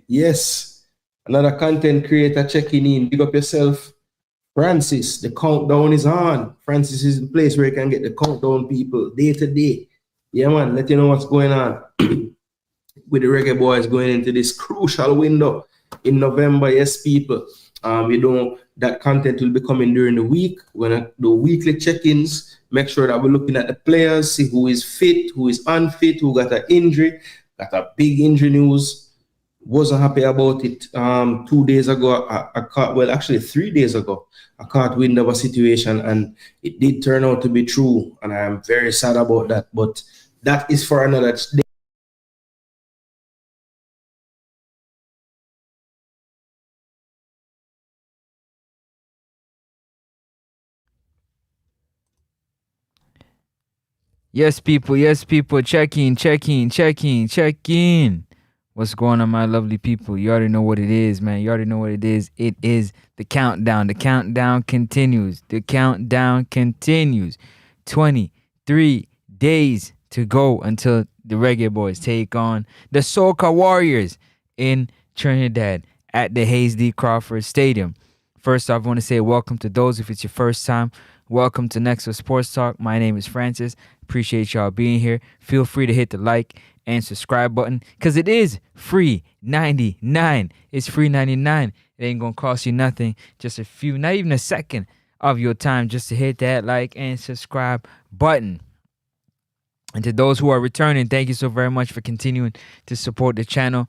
Yes. Another content creator checking in. Big up yourself. Francis, the countdown is on. Francis is the place where you can get the countdown people day to day. Yeah, man, let you know what's going on with the reggae boys going into this crucial window in November. Yes, people. That content will be coming during the week. We're gonna do weekly check-ins. Make sure that we're looking at the players, see who is fit, who is unfit, who got an injury, got a big injury news. Wasn't happy about it 2 days ago. I caught, well, actually 3 days ago, I caught wind of a situation and it did turn out to be true. And I'm very sad about that. But that is for another day. Yes, people, check in. What's going on, my lovely people? You already know what it is, man. You already know what it is. It is the countdown. The countdown continues. 23 days to go until the Reggae Boys take on the Soca Warriors in Trinidad at the Hayes D. Crawford Stadium. First off, I want to say welcome to those if it's your first time. Welcome to Nexus Sports Talk. My name is Francis. Appreciate y'all being here. Feel free to hit the like and subscribe button because it is free 99. It's free 99. It ain't gonna cost you nothing. Just a few, not even a second of your time just to hit that like and subscribe button. And to those who are returning, thank you so very much for continuing to support the channel.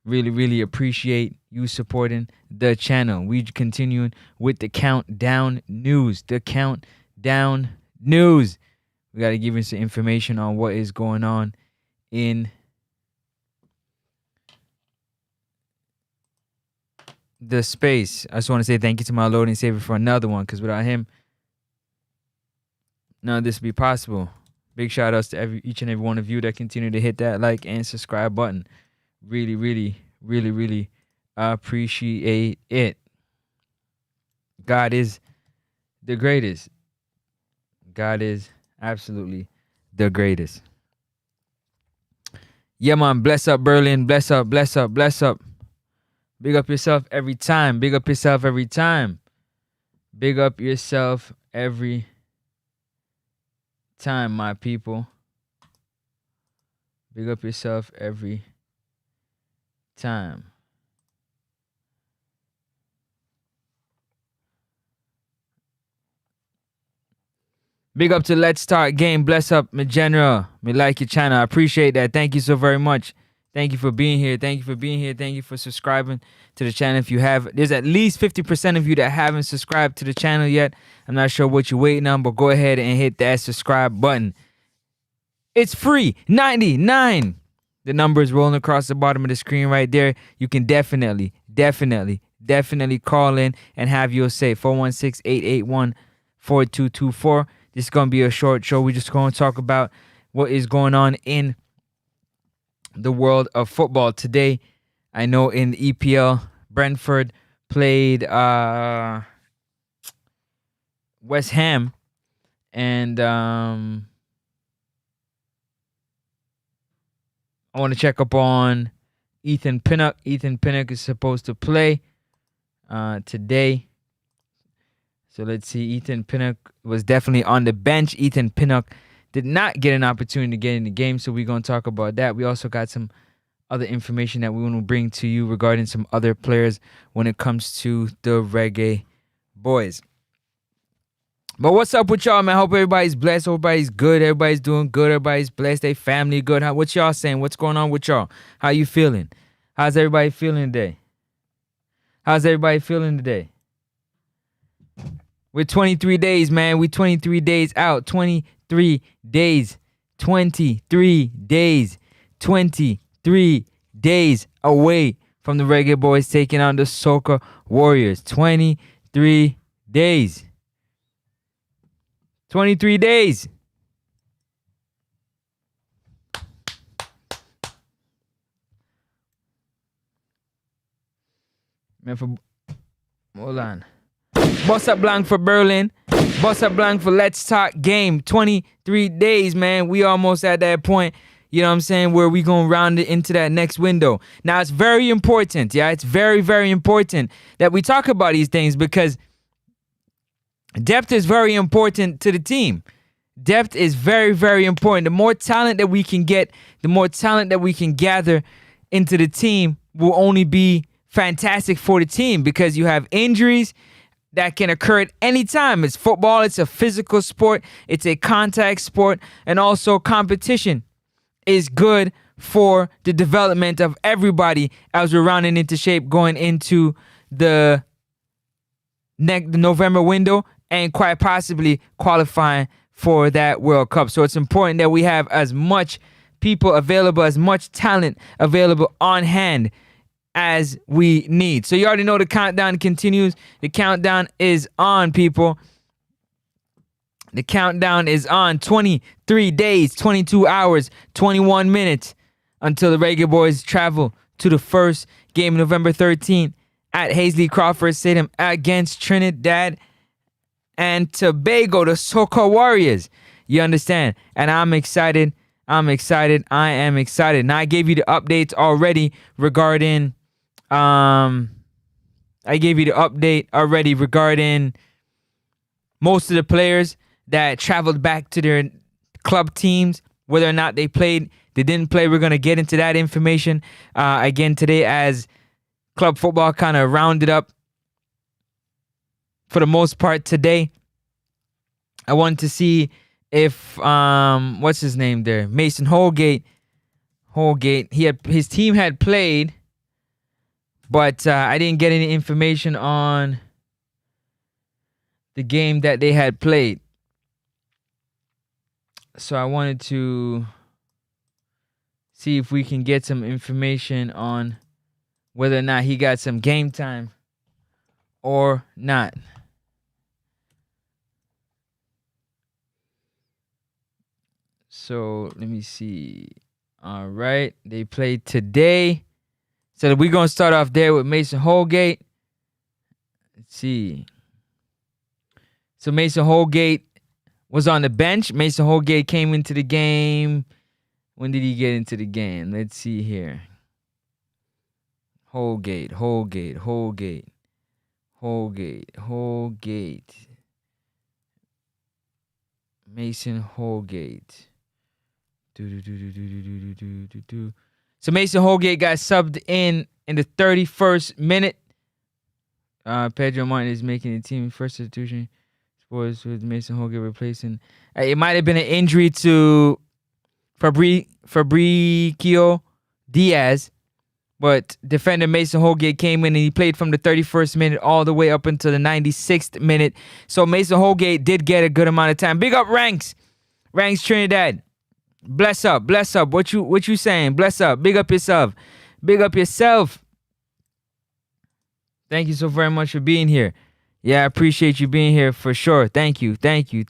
Really appreciate you supporting the channel. We continuing with the countdown news. We got to give you some information on what is going on in the space. I just want to say thank you to my Lord and Savior for another one, because without him, none of this would be possible. Big shout outs to each and every one of you that continue to hit that like and subscribe button. Really appreciate it. God is the greatest. God is absolutely the greatest. Yeah, man. Bless up, Berlin. Bless up. Big up yourself every time. Big up yourself every time, my people. Big up yourself every time. Big up to Let's Start Game. Bless up, my general. Me like your channel. I appreciate that. Thank you so very much. Thank you for being here. Thank you for subscribing to the channel. If you have, there's at least 50% of you that haven't subscribed to the channel yet. I'm not sure what you're waiting on, but go ahead and hit that subscribe button. It's free 99. The number is rolling across the bottom of the screen right there. You can definitely call in and have your say. 416-881-4224. This is going to be a short show. We're just going to talk about what is going on in the world of football today. I know in the EPL, Brentford played West Ham, and I want to check up on Ethan Pinnock. Ethan Pinnock is supposed to play today. So let's see. Ethan Pinnock was definitely on the bench. Ethan Pinnock did not get an opportunity to get in the game, so we're going to talk about that. We also got some other information that we want to bring to you regarding some other players when it comes to the Reggae Boys. But what's up with y'all, man? Hope everybody's blessed. Everybody's good. Everybody's doing good. Everybody's blessed. They family good. What y'all saying? What's going on with y'all? How you feeling? How's everybody feeling today? We're 23 days, man. We're 23 days out. 23 days. 23 days away from the Reggae Boys taking on the Soca Warriors. 23 days. 23 days. Man, hold on. Bust up blank for Berlin. Bust up blank for Let's Talk Game. 23 days, man. We almost at that point. You know what I'm saying? Where we going to round it into that next window. Now, it's very important. Yeah, it's very, very important that we talk about these things because depth is very important to the team. Depth is very, very important. The more talent that we can get, the more talent that we can gather into the team will only be fantastic for the team because you have injuries that can occur at any time. It's football. It's a physical sport. It's a contact sport. And also competition is good for the development of everybody as we're rounding into shape going into the November window and quite possibly qualifying for that World Cup. So it's important that we have as much people available, as much talent available on hand as we need. So you already know the countdown continues. The countdown is on, people. The countdown is on. 23 days, 22 hours, 21 minutes until the Reggae Boys travel to the first game November 13th at Hazley Crawford Stadium against Trinidad and Tobago, the Soca Warriors. You understand? And I'm excited. I am excited. Now I gave you the updates already regarding most of the players that traveled back to their club teams, whether or not they played, they didn't play. We're going to get into that information again today as club football kind of rounded up for the most part today. I wanted to see if, what's his name there? Mason Holgate, his team had played, but I didn't get any information on the game that they had played. So I wanted to see if we can get some information on whether or not he got some game time or not. So let me see. All right. They played today. So we're going to start off there with Mason Holgate. Let's see. So Mason Holgate was on the bench. Mason Holgate came into the game. When did he get into the game? Let's see here. Holgate. Mason Holgate. So Mason Holgate got subbed in the 31st minute. Pedro Martin is making the team first substitution. Sports with Mason Holgate replacing. It might have been an injury to Fabricio Diaz, but defender Mason Holgate came in and he played from the 31st minute all the way up until the 96th minute. So Mason Holgate did get a good amount of time. Big up Ranks Trinidad. Bless up. What you saying? Bless up. Big up yourself. Thank you so very much for being here. Yeah, I appreciate you being here for sure. Thank you. Thank you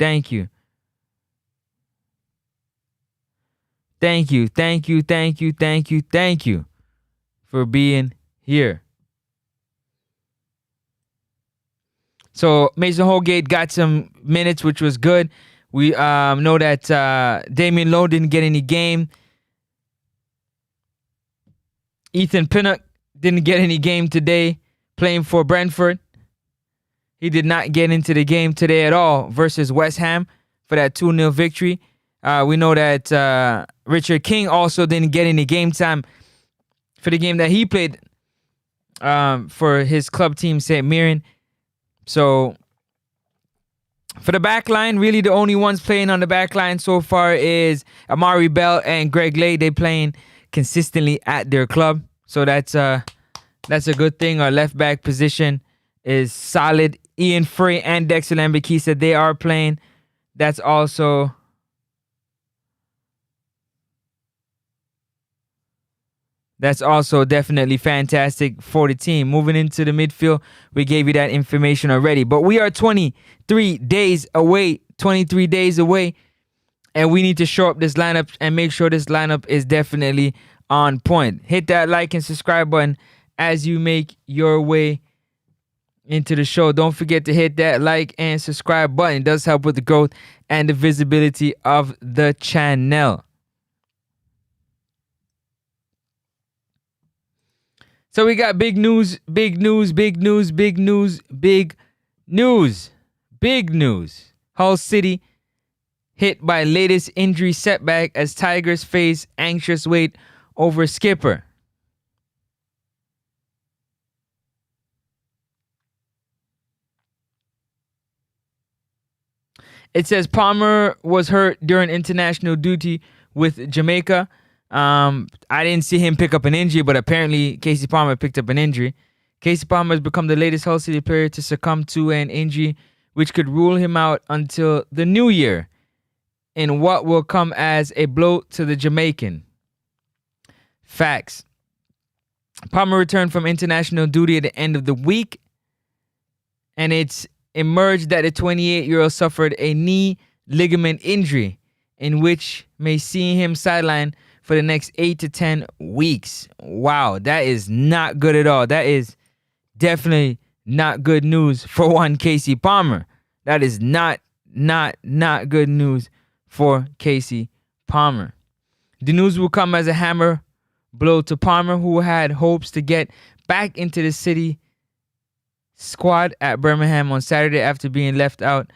for being here. So Mason Holgate got some minutes, which was good. We know that Damian Lowe didn't get any game. Ethan Pinnock didn't get any game today playing for Brentford. He did not get into the game today at all versus West Ham for that 2-0 victory. We know that Richard King also didn't get any game time for the game that he played for his club team, St. Mirren. So for the back line, really the only ones playing on the back line so far is Amari Bell and Greg Lay. They playing consistently at their club. So that's a good thing. Our left back position is solid. Ian Frey and Dexter Lambakisa, they are playing. That's also definitely fantastic for the team. Moving into the midfield, we gave you that information already. But we are 23 days away, and we need to show up this lineup and make sure this lineup is definitely on point. Hit that like and subscribe button as you make your way into the show. Don't forget to hit that like and subscribe button. It does help with the growth and the visibility of the channel. So we got big news, big news, big news, big news, big news, big news. Hull City hit by latest injury setback as Tigers face anxious wait over skipper. It says Palmer was hurt during international duty with Jamaica. I didn't see him pick up an injury, but apparently Casey Palmer picked up an injury. Casey Palmer has become the latest Hull City player to succumb to an injury which could rule him out until the new year in what will come as a blow to the Jamaican. Facts. Palmer returned from international duty at the end of the week, and it's emerged that the 28-year-old suffered a knee ligament injury, in which may see him sidelined for the next 8 to 10 weeks. Wow, that is not good at all. That is definitely not good news for one Casey Palmer. That is not good news for Casey Palmer. The news will come as a hammer blow to Palmer, who had hopes to get back into the city squad at Birmingham on Saturday after being left out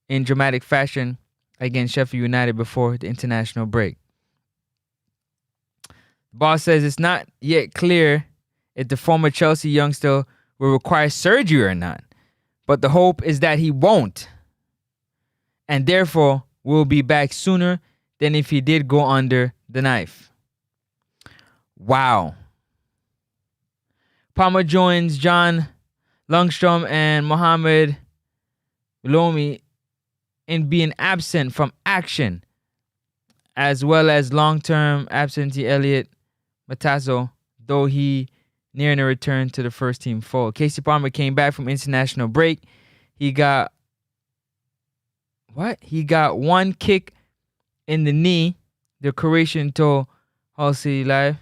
in dramatic fashion against Sheffield United before the international break. The boss says it's not yet clear if the former Chelsea youngster will require surgery or not, but the hope is that he won't, and therefore will be back sooner than if he did go under the knife. Wow. Palmer joins John Lundstrom and Mohamed Lomi in being absent from action, as well as long-term absentee Elliot Matazo, though he nearing a return to the first team fold. Casey Palmer came back from international break. He got one kick in the knee, the Croatian told Hull City Live.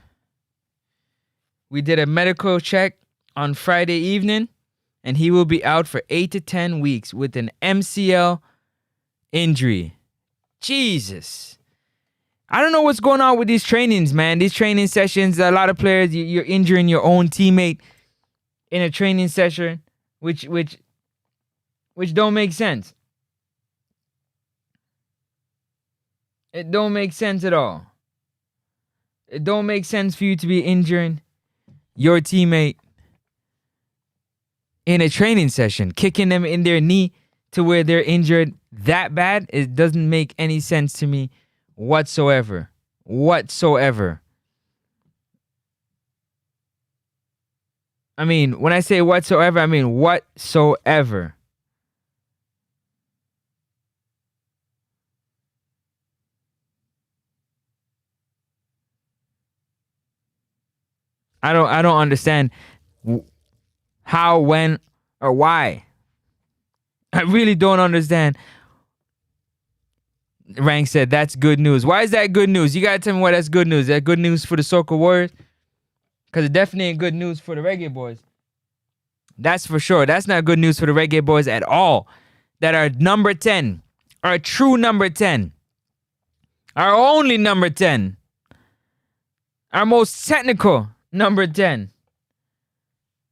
We did a medical check on Friday evening, and he will be out for 8 to 10 weeks with an MCL injury. Jesus. I don't know what's going on with these trainings, man. These training sessions, a lot of players, you're injuring your own teammate in a training session, which don't make sense. It don't make sense at all. It don't make sense for you to be injuring your teammate in a training session, kicking them in their knee to where they're injured that bad. It doesn't make any sense to me whatsoever. I mean, when I say whatsoever, I mean whatsoever. I don't understand how, when, or why. I really don't understand. Rank said that's good news. Why is that good news? You gotta tell me why that's good news. Is that good news for the Soca Warriors? Because it definitely ain't good news for the Reggae Boys. That's for sure. That's not good news for the Reggae Boys at all. That are number 10. Our true number 10. Our only number 10. Our most technical number 10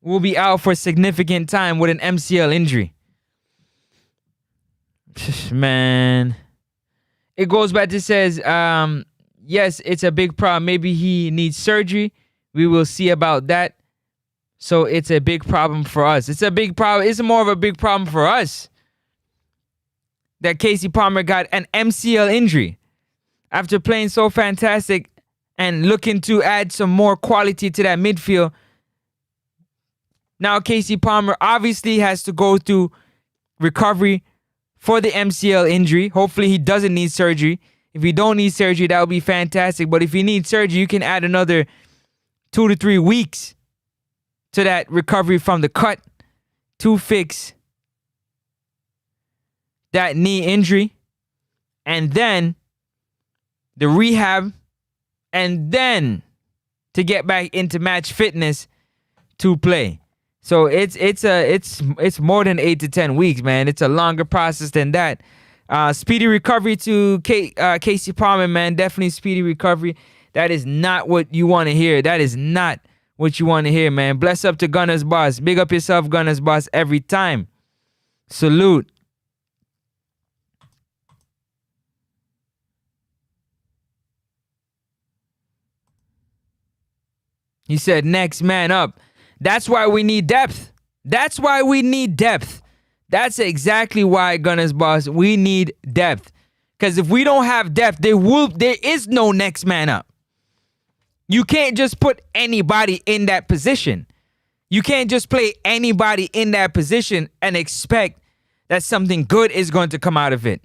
will be out for significant time with an MCL injury. Man. It goes back to says, yes, it's a big problem. Maybe he needs surgery. We will see about that. So it's a big problem for us. It's a big problem. It's more of a big problem for us that Casey Palmer got an MCL injury after playing so fantastic and looking to add some more quality to that midfield. Now Casey Palmer obviously has to go through recovery for the MCL injury. Hopefully he doesn't need surgery. If he don't need surgery, that would be fantastic. But if he needs surgery, you can add another 2 to 3 weeks to that recovery from the cut to fix that knee injury. And then the rehab, and then to get back into match fitness to play. So it's more than 8 to 10 weeks, man. It's a longer process than that. Speedy recovery to Casey Palmer, man. Definitely speedy recovery. That is not what you want to hear. That is not what you want to hear, man. Bless up to Gunner's Boss. Big up yourself, Gunner's Boss, every time. Salute. He said, next man up. That's why we need depth. That's why we need depth. That's exactly why, Gunner's Boss, we need depth. Because if we don't have depth, there is no next man up. You can't just put anybody in that position. You can't just play anybody in that position and expect that something good is going to come out of it.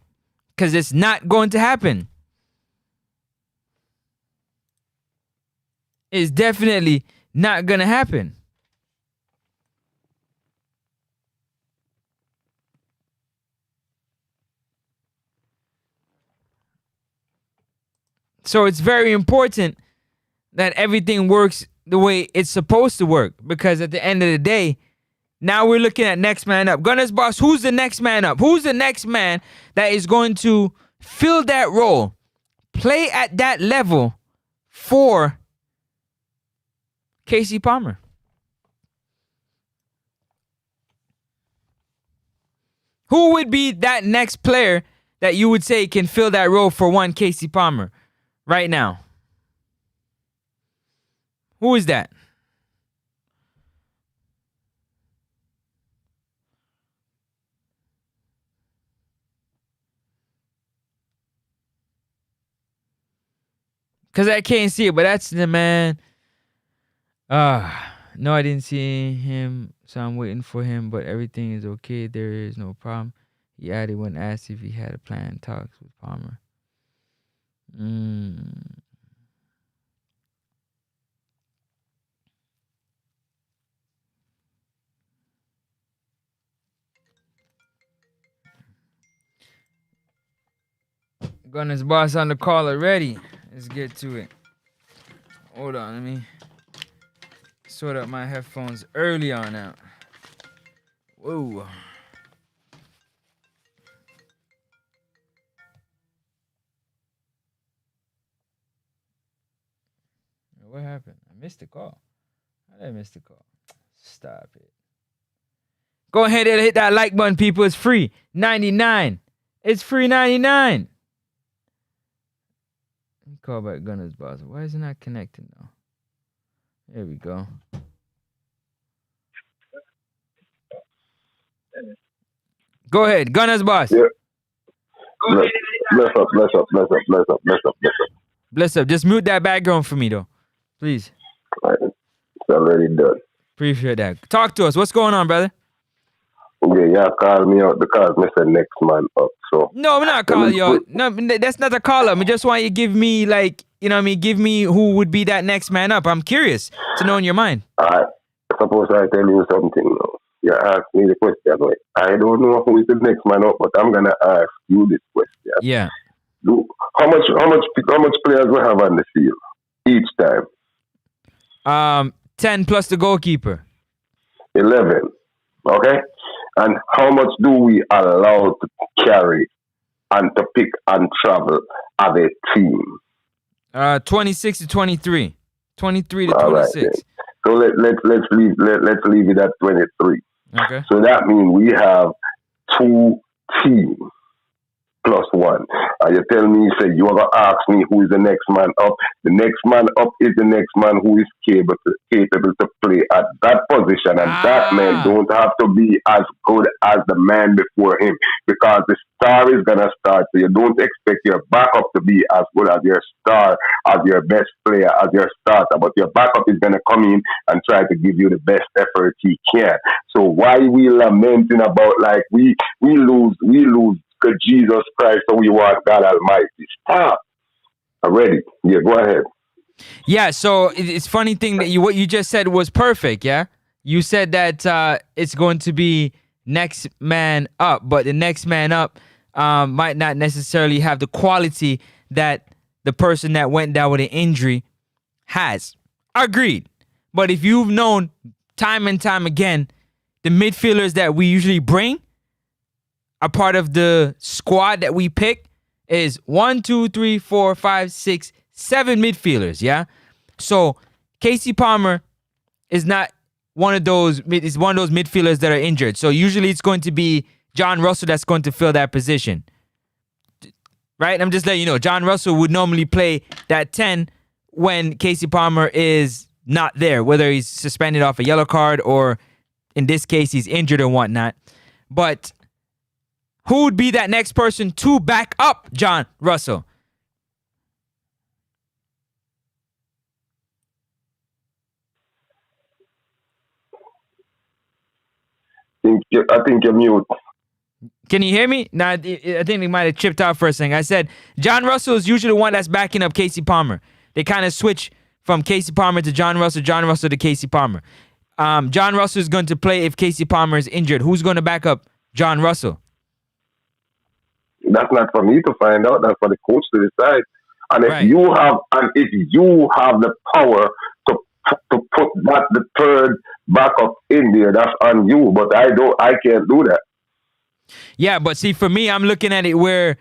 Because it's not going to happen. It's definitely not going to happen. So it's very important that everything works the way it's supposed to work. Because at the end of the day, now we're looking at next man up. Gunner's Boss, who's the next man up? Who's the next man that is going to fill that role, play at that level for Casey Palmer? Who would be that next player that you would say can fill that role for one Casey Palmer right now? Who is that? Because I can't see it, but that's the man. No, I didn't see him, so I'm waiting for him, but everything is okay. There is no problem. He added when asked if he had a plan talks with Palmer. Gunner's Boss on the call already. Let's get to it. Hold on, let me sort out my headphones early on out. Whoa. What happened? I missed the call. How did I miss the call? Stop it. Go ahead and hit that like button, people. It's free. 99. It's free 99. Call back Gunner's Boss. Why is it not connecting now? There we go. Go ahead, Gunner's Boss. Yeah. Bless up. Bless up. Just mute that background for me, though. Please. All right. It's already done. Appreciate that. Talk to us. What's going on, brother? Okay, y'all called me out because I said next man up. So No, I'm not calling you out. No, that's not a call up. I just want you to give me, like, you know what I mean? Give me who would be that next man up. I'm curious to know in your mind. I suppose I tell you something. No? You ask me the question. Like, I don't know who is the next man up, but I'm gonna ask you this question. Yeah. How much players we have on the field each time? 10 plus the goalkeeper. 11. Okay. And how much do we allow to carry and to pick and travel as a team? 26 to 23. 23 to All 26. Right, so let's leave it at 23. Okay. So that means we have 2 teams plus 1. You tell me, say you are gonna ask me who is the next man up. The next man up is the next man who is capable to play at that position, and that man don't have to be as good as the man before him, because the star is gonna start. So you don't expect your backup to be as good as your star, as your best player, as your starter, but your backup is gonna come in and try to give you the best effort he can. So why we lamenting about like we lose because Jesus Christ, so we want God Almighty. Stop. Already. Yeah, go ahead. Yeah, so it's funny thing that what you just said was perfect, yeah? You said that it's going to be next man up, but the next man up might not necessarily have the quality that the person that went down with an injury has. Agreed. But if you've known time and time again, the midfielders that we usually bring, a part of the squad that we pick, is 1, 2, 3, 4, 5, 6, 7 midfielders, yeah? So Casey Palmer is not one of those. It's one of those midfielders that are injured. So usually it's going to be John Russell that's going to fill that position, right? I'm just letting you know. John Russell would normally play that 10 when Casey Palmer is not there, whether he's suspended off a yellow card or in this case he's injured or whatnot. But who would be that next person to back up John Russell? I think you're mute. Can you hear me? Nah, I think they might have chipped out for a second. I said John Russell is usually the one that's backing up Casey Palmer. They kind of switch from Casey Palmer to John Russell to Casey Palmer. John Russell is going to play if Casey Palmer is injured. Who's going to back up John Russell? That's not for me to find out. That's for the coach to decide. And if Right. you have the power to put the third backup in there, that's on you. But I can't do that. Yeah, but see, for me, I'm looking at it where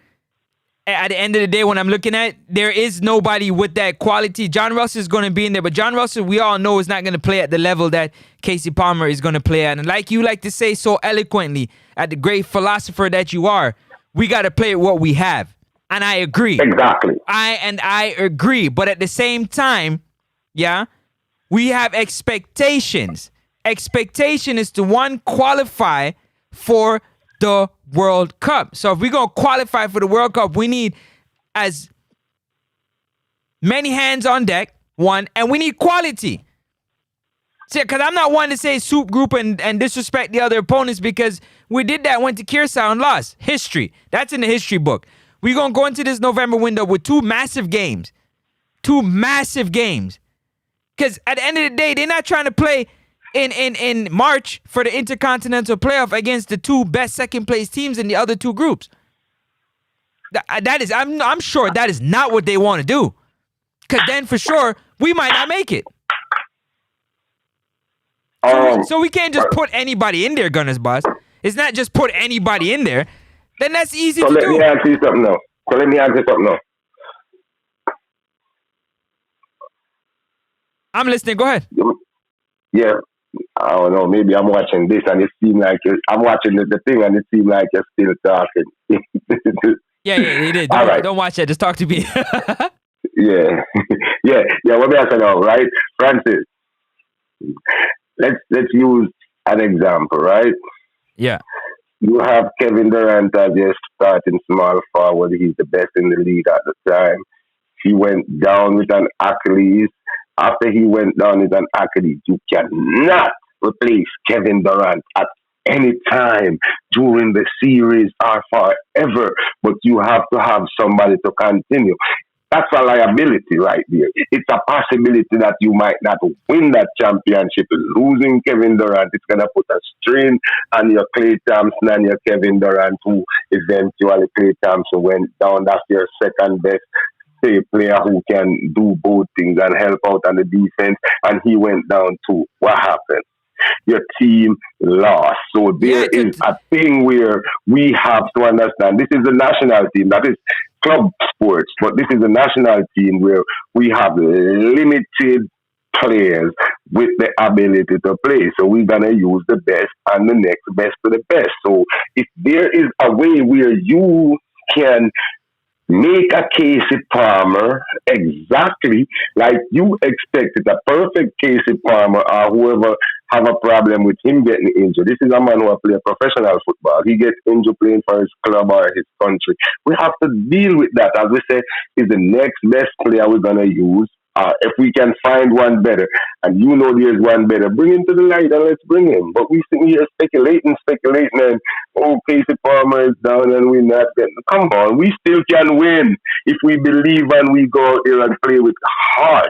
at the end of the day, when I'm looking at it, there is nobody with that quality. John Russell is going to be in there, but John Russell, we all know, is not going to play at the level that Casey Palmer is going to play at. And like you like to say so eloquently, at the great philosopher that you are, we got to play at what we have. And I agree. Exactly. I agree. But at the same time, yeah, we have expectations. Expectation is to, one, qualify for the World Cup. So if we're going to qualify for the World Cup, we need as many hands on deck, one, and we need quality. See, because I'm not one to say soup group and disrespect the other opponents, because we did that, went to Curacao and lost. History. That's in the history book. We're going to go into this November window with two massive games. Because at the end of the day, they're not trying to play in March for the Intercontinental Playoff against the two best second-place teams in the other two groups. That is, I'm sure that is not what they want to do. Because then, for sure, we might not make it. So we can't just put anybody in there, Gunners Boss. It's not just put anybody in there. Then that's easy to do. Let me ask you something now. I'm listening. Go ahead. Yeah. I don't know. Maybe I'm watching this and it seems like I'm watching the thing and it seems like you're still talking. Yeah, you did. All right. Don't watch that. Just talk to me. Yeah. What me asking now, right? Francis, let's use an example, right? Yeah. You have Kevin Durant as your starting small forward. He's the best in the league at the time. He went down with an Achilles. After he went down with an Achilles, you cannot replace Kevin Durant at any time during the series or forever. But you have to have somebody to continue. That's a liability right there. It's a possibility that you might not win that championship. Losing Kevin Durant, it's going to put a strain on your Klay Thompson and your Kevin Durant, who eventually Klay Thompson went down. That's your second best player who can do both things and help out on the defense. And he went down too. What happened? Your team lost. So there is a thing where we have to understand this is a national team. That is club sports, but this is a national team where we have limited players with the ability to play. So we're going to use the best and the next best to the best. So if there is a way where you can make a Casey Palmer exactly like you expected, a perfect Casey Palmer or whoever have a problem with him getting injured. This is a man who has played professional football. He gets injured playing for his club or his country. We have to deal with that. As we say, is the next best player we're going to use. If we can find one better, and you know there's one better, bring him to the light and let's bring him. But we sit here speculating, and Casey Palmer is down and we're not getting. Come on, we still can win if we believe and we go out there and play with heart.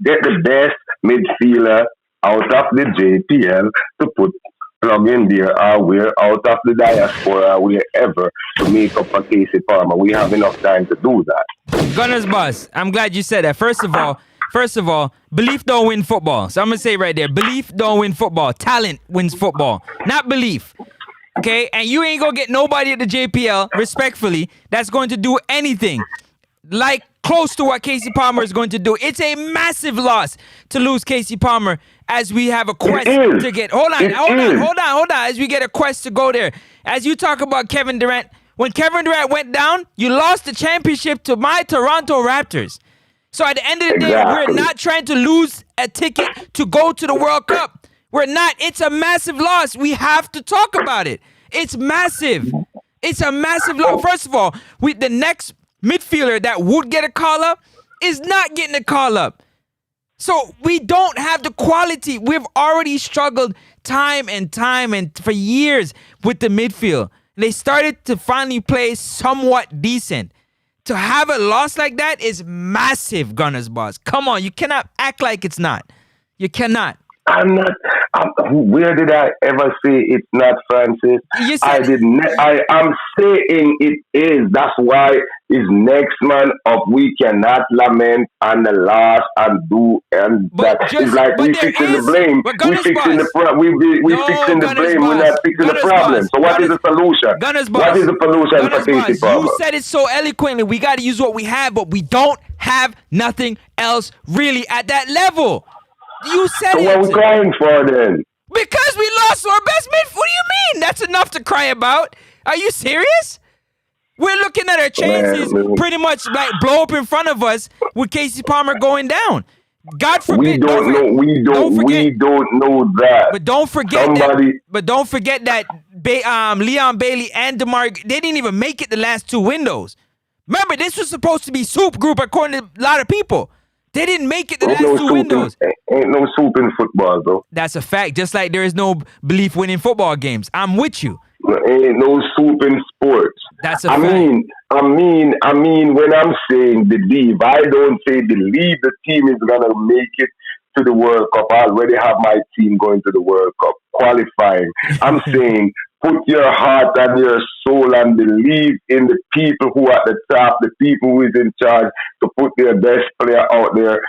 Get the best midfielder out of the JPL to plug in there, or we're out of the diaspora, or wherever, to make up for Casey Palmer. We have enough time to do that. Gunners Boss, I'm glad you said that. First of all, belief don't win football. So I'm going to say right there, belief don't win football. Talent wins football, not belief. Okay? And you ain't going to get nobody at the JPL, respectfully, that's going to do anything like close to what Casey Palmer is going to do. It's a massive loss to lose Casey Palmer as we have a quest is. to get. Hold on. As we get a quest to go there. As you talk about Kevin Durant, when Kevin Durant went down, you lost the championship to my Toronto Raptors. So at the end of the day, we're not trying to lose a ticket to go to the World Cup. We're not. It's a massive loss. We have to talk about it. It's massive. It's a massive loss. First of all, the next midfielder that would get a call up is not getting a call up. So we don't have the quality. We've already struggled time and for years with the midfield. They started to finally play somewhat decent. To have a loss like that is massive, Gunners boss. Come on, you cannot act like it's not. You cannot. I'm not. Where did I ever say it's not, Francis? I didn't. I'm saying it is. That's why is next man up. We cannot lament on the loss and do and but that. Just, it's like we fixing the blame. We fixing the we fixing the blame. We're not fixing the problem. So what is the solution? What is the solution for Casey Palmer? You said it so eloquently. We got to use what we have, but we don't have nothing else really at that level. You said so it. What are we crying for then? Because we lost our best mid. What do you mean? That's enough to cry about. Are you serious? We're looking at our chances pretty much like blow up in front of us with Casey Palmer going down. God forbid. We don't know. We don't know that. But don't forget that Leon Bailey and DeMar, they didn't even make it the last two windows. Remember, this was supposed to be soup group according to a lot of people. They didn't make it the last two windows. Ain't no soup in football, though. That's a fact. Just like there is no belief winning football games. I'm with you. Ain't no soup in sports. That's a fact. I mean, when I'm saying believe, I don't say believe the team is gonna make it to the World Cup. I already have my team going to the World Cup, qualifying. I'm saying put your heart and your soul and believe in the people who are at the top, the people who is in charge to put their best player out there.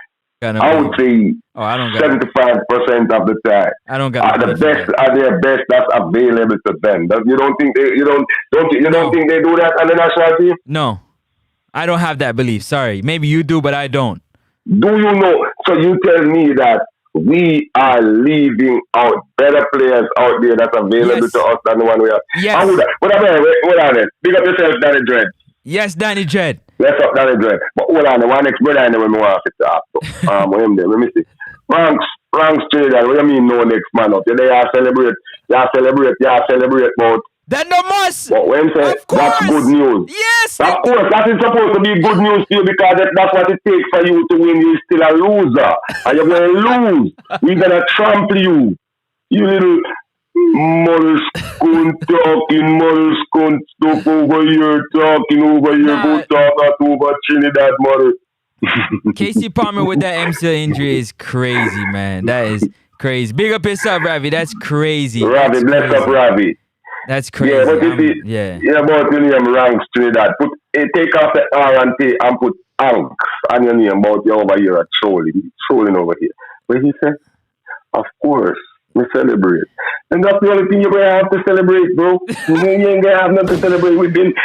I would say 75% of the time. I don't got the best are their best that's available to them. You don't think they think they do that on the national team? No, I don't have that belief. Sorry, maybe you do, but I don't. Do you know? So you tell me that we are leaving out better players out there that's available to us than the one we have. Yes. Hold on. Big up yourself, Danny Dredd. Yes, Danny Dredd. Let's up Danny Dredd. But hold on, the one next brother and then we want to talk to. Him there. Let me see. Franks Trinidad, what do you mean no next man up? You celebrate about that no must. But when say that's good news. Yes. Of course, that is supposed to be good news to you because that's what it takes for you to win. You're still a loser. And you're going to lose. We're going to trample you. You little molluscone talking, molluscone stuff over here, talking over here, go talk over Trinidad, mother. Casey Palmer with that MCL injury is crazy, man. That is crazy. Big up yourself, Ravi. That's crazy. Ravi, bless up, Ravi. That's crazy. Yeah, but you see, about your name ranks Trinidad. Take off the R and T and put Anks on your name about you over here at trolling over here. But he said, of course, we celebrate. And that's the only thing you're gonna have to celebrate, bro. You ain't gonna have nothing to celebrate. We've been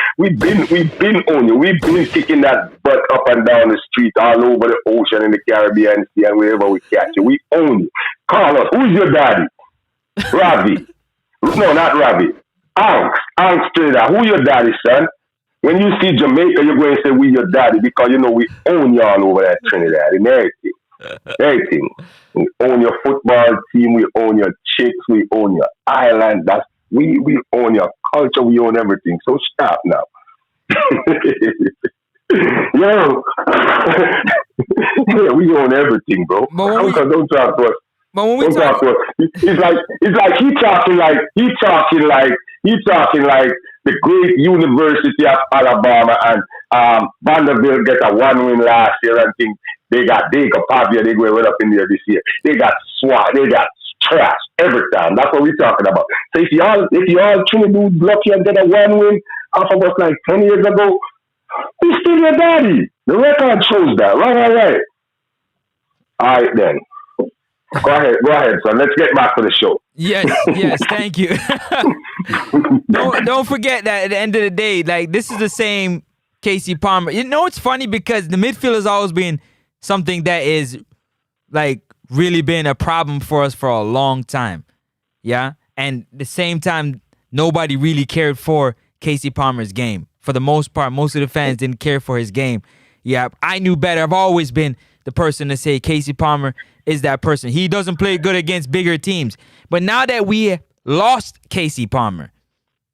on you. We've been kicking that butt up and down the street, all over the ocean in the Caribbean Sea and wherever we catch you. We own you. Call us. Who's your daddy? Ravi. No, not Ravi. Anks Trinidad. Who your daddy, son? When you see Jamaica, you're going to say we your daddy because you know we own you all over that Trinidad and everything. Everything. We own your football team, we own your chicks, we own your island. We own your culture, we own everything. So stop now. Yo. Yeah, we own everything, bro. Don't talk to us. Don't talk to us. It's like he talking like the great University of Alabama and Vanderbilt get a 1 win last year and think they got Pavia, they go right up in there this year. They got SWAT, they got trash every time. That's what we're talking about. So if y'all Trinidad lucky and get a 1 win off of us like 10 years ago, we still your daddy. The record shows that. Right. All right then. Go ahead, son. Let's get back to the show. Yes, thank you. don't forget that at the end of the day, like this is the same Casey Palmer. You know it's funny because the midfield has always been something that is like really been a problem for us for a long time. Yeah. And at the same time, nobody really cared for Casey Palmer's game. For the most part, most of the fans didn't care for his game. Yeah, I knew better. I've always been the person to say Casey Palmer is that person. He doesn't play good against bigger teams. But now that we lost Casey Palmer,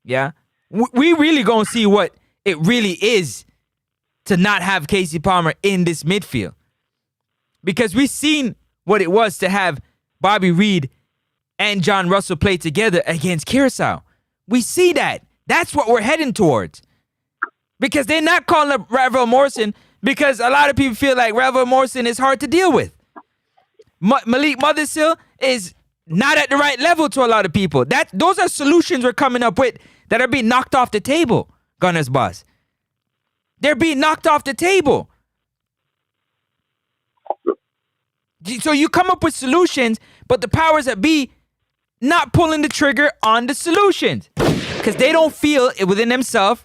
yeah, we really gonna see what it really is to not have Casey Palmer in this midfield. Because we've seen what it was to have Bobby Reed and John Russell play together against Curacao. We see that. That's what we're heading towards. Because they're not calling up Ravel Morrison because a lot of people feel like Ravel Morrison is hard to deal with. Malik Mothersill is not at the right level to a lot of people. Those are solutions we're coming up with that are being knocked off the table, Gunners Boss. They're being knocked off the table. So you come up with solutions, but the powers that be not pulling the trigger on the solutions because they don't feel it within themselves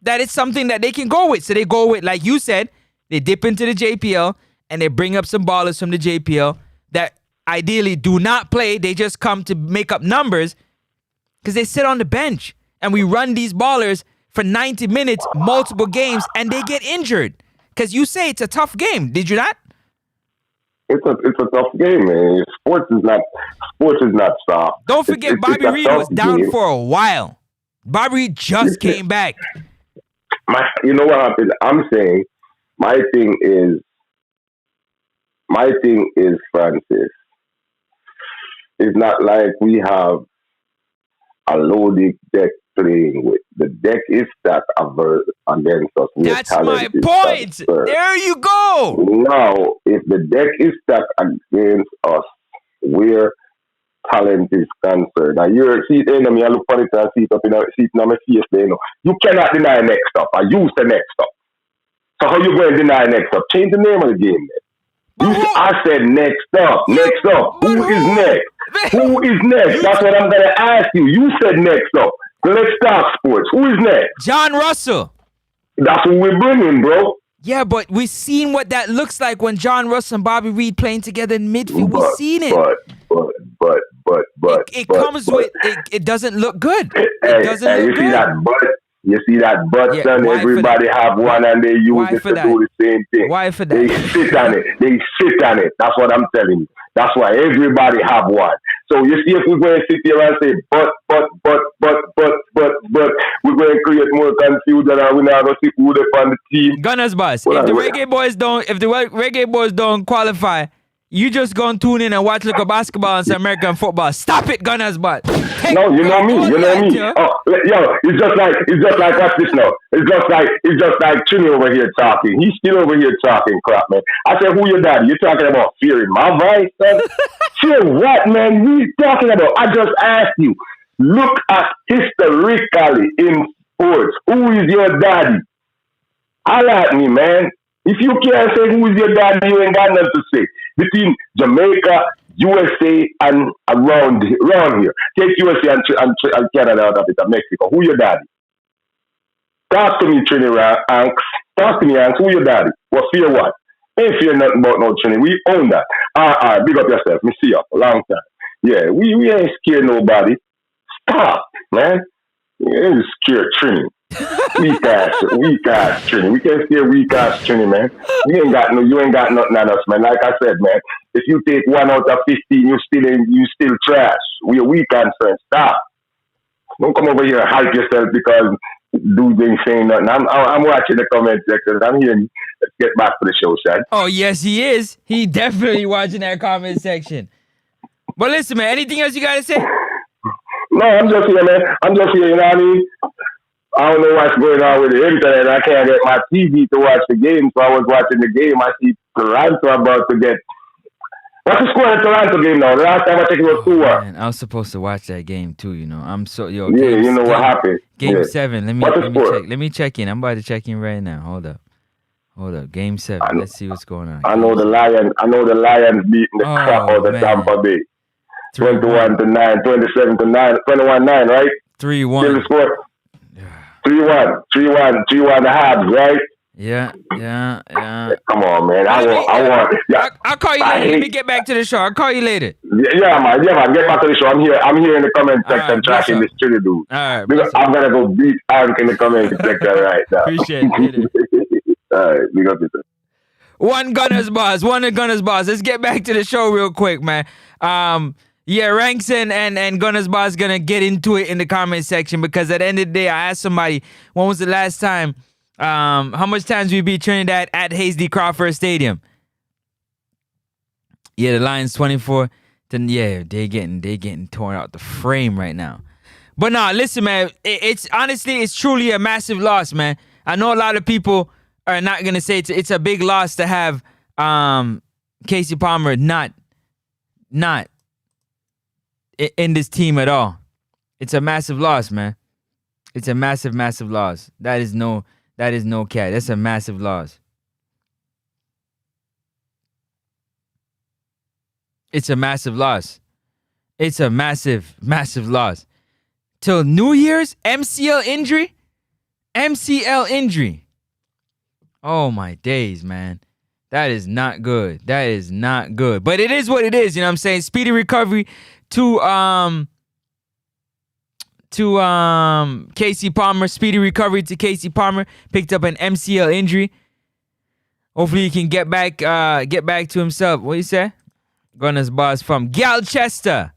that it's something that they can go with. So they go with, like you said, they dip into the JPL and they bring up some ballers from the JPL that ideally do not play. They just come to make up numbers because they sit on the bench and we run these ballers for 90 minutes, multiple games, and they get injured. Because you say it's a tough game. Did you not? It's a tough game, man. Sports is not soft. Don't forget Bobby Reed was down for a while. Bobby Reed just came back. You know what happened? I'm saying my thing is Francis. It's not like we have a loaded deck playing with. The deck is stacked against us. That's my point. There you go. Now, if the deck is stacked against us, where talent is concerned, now you're see it, me, I look for it and see it up in my face there, you cannot deny next up. I use the next up. So how you going to deny next up? Change the name of the game. I said next up. Next up. Who is next? Who is next? That's what I'm going to ask you. You said next up. Let's talk sports. Who is next? John Russell. That's what we're bringing, bro. Yeah, but we've seen what that looks like when John Russell and Bobby Reed playing together in midfield. We've seen it. It comes with it doesn't look good. It doesn't look good. You see that butt, son? Everybody have one and they use it to do the same thing. Why for that? They sit on it. That's what I'm telling you. That's why everybody have one. So you see, if we're going to sit here and say, but, we're going to create more confusion and we're not going to see who they on the team. Gunners Boss, if the Reggae Boys don't qualify, you just go and tune in and watch local basketball and some American football. Stop it, Gunners Boss. No, you know me. It's just like what's this now? It's just like Trini over here talking. He's still over here talking crap, man. I said, who your daddy? You're talking about fear in my voice, son? Fear what, man? What are you talking about? I just asked you. Look at historically in sports. Who is your daddy? Holla at me, man. If you can't say who is your daddy, you ain't got nothing to say. Between Jamaica, USA, and around here. Take USA and Canada out of it, and Mexico. Who your daddy? Talk to me, Trinidad, Hanks. Talk to me, Hanks. Who your daddy? What fear what? Ain't fear nothing about no Trinidad. We own that. Big up yourself. Me see you. A long time. Yeah, we ain't scared nobody. Stop, man. You ain't scared Trinidad. Weak ass Trini. We can't scare weak ass Trini, man. You ain't got nothing on us, man. Like I said, man, if you take 1 out of 15, you still trash. We are weak concerned. Stop. Don't come over here and hype yourself because dude ain't saying nothing. I'm watching the comment section. I'm hearing. Let's get back to the show, son. Oh yes, he is. He definitely watching that comment section. But listen, man, anything else you gotta say? No, I'm just here, man. I'm just here, you know what I mean? I don't know what's going on with the internet. I can't get my TV to watch the game, so I was watching the game. I see Toronto about to get... What's the score in the Toronto game now? The last time I think it was 2-1. I was supposed to watch that game too, you know. What happened. Game 7. Let me check in. I'm about to check in right now. Hold up. Game 7. Let's see what's going on. I know the Lions beating the crap out of Tampa Bay. 21-9, 27-9, 21-9, right? 3-1. Still the score. 3-1, the Habs, right? Yeah. Come on, man. I want. Yeah, I'll call you I later. Let me hate. get back to the show. I'll call you later. Yeah, man. Get back to the show. I'm here in the comment All right, section bless trashing up. this Trinidad dude. All right, Because bless up. I'm gonna go beat Hank in the comment section right now. Appreciate it. Later. All right, big up yourself. One Gunners boss. Let's get back to the show real quick, man. Yeah, Ranks and Gunners boss gonna get into it in the comment section because at the end of the day, I asked somebody when was the last time, how much times we beat Trinidad at Hayes D. Crawford Stadium. Yeah, the Lions 24. Then yeah, they getting torn out the frame right now. But nah, listen, man. It's honestly, it's truly a massive loss, man. I know a lot of people are not gonna say it's a big loss to have Casey Palmer not in this team at all. It's a massive loss, man. It's a massive loss. That is no cat. That's a massive loss. It's a massive loss. It's a massive loss. Till New Year's, MCL injury. Oh my days, man. That is not good. But it is what it is, you know what I'm saying? Speedy recovery to Casey Palmer. Speedy recovery to Casey Palmer. Picked up an MCL injury. Hopefully he can get back to himself. What you say? Gunners boss from Galchester.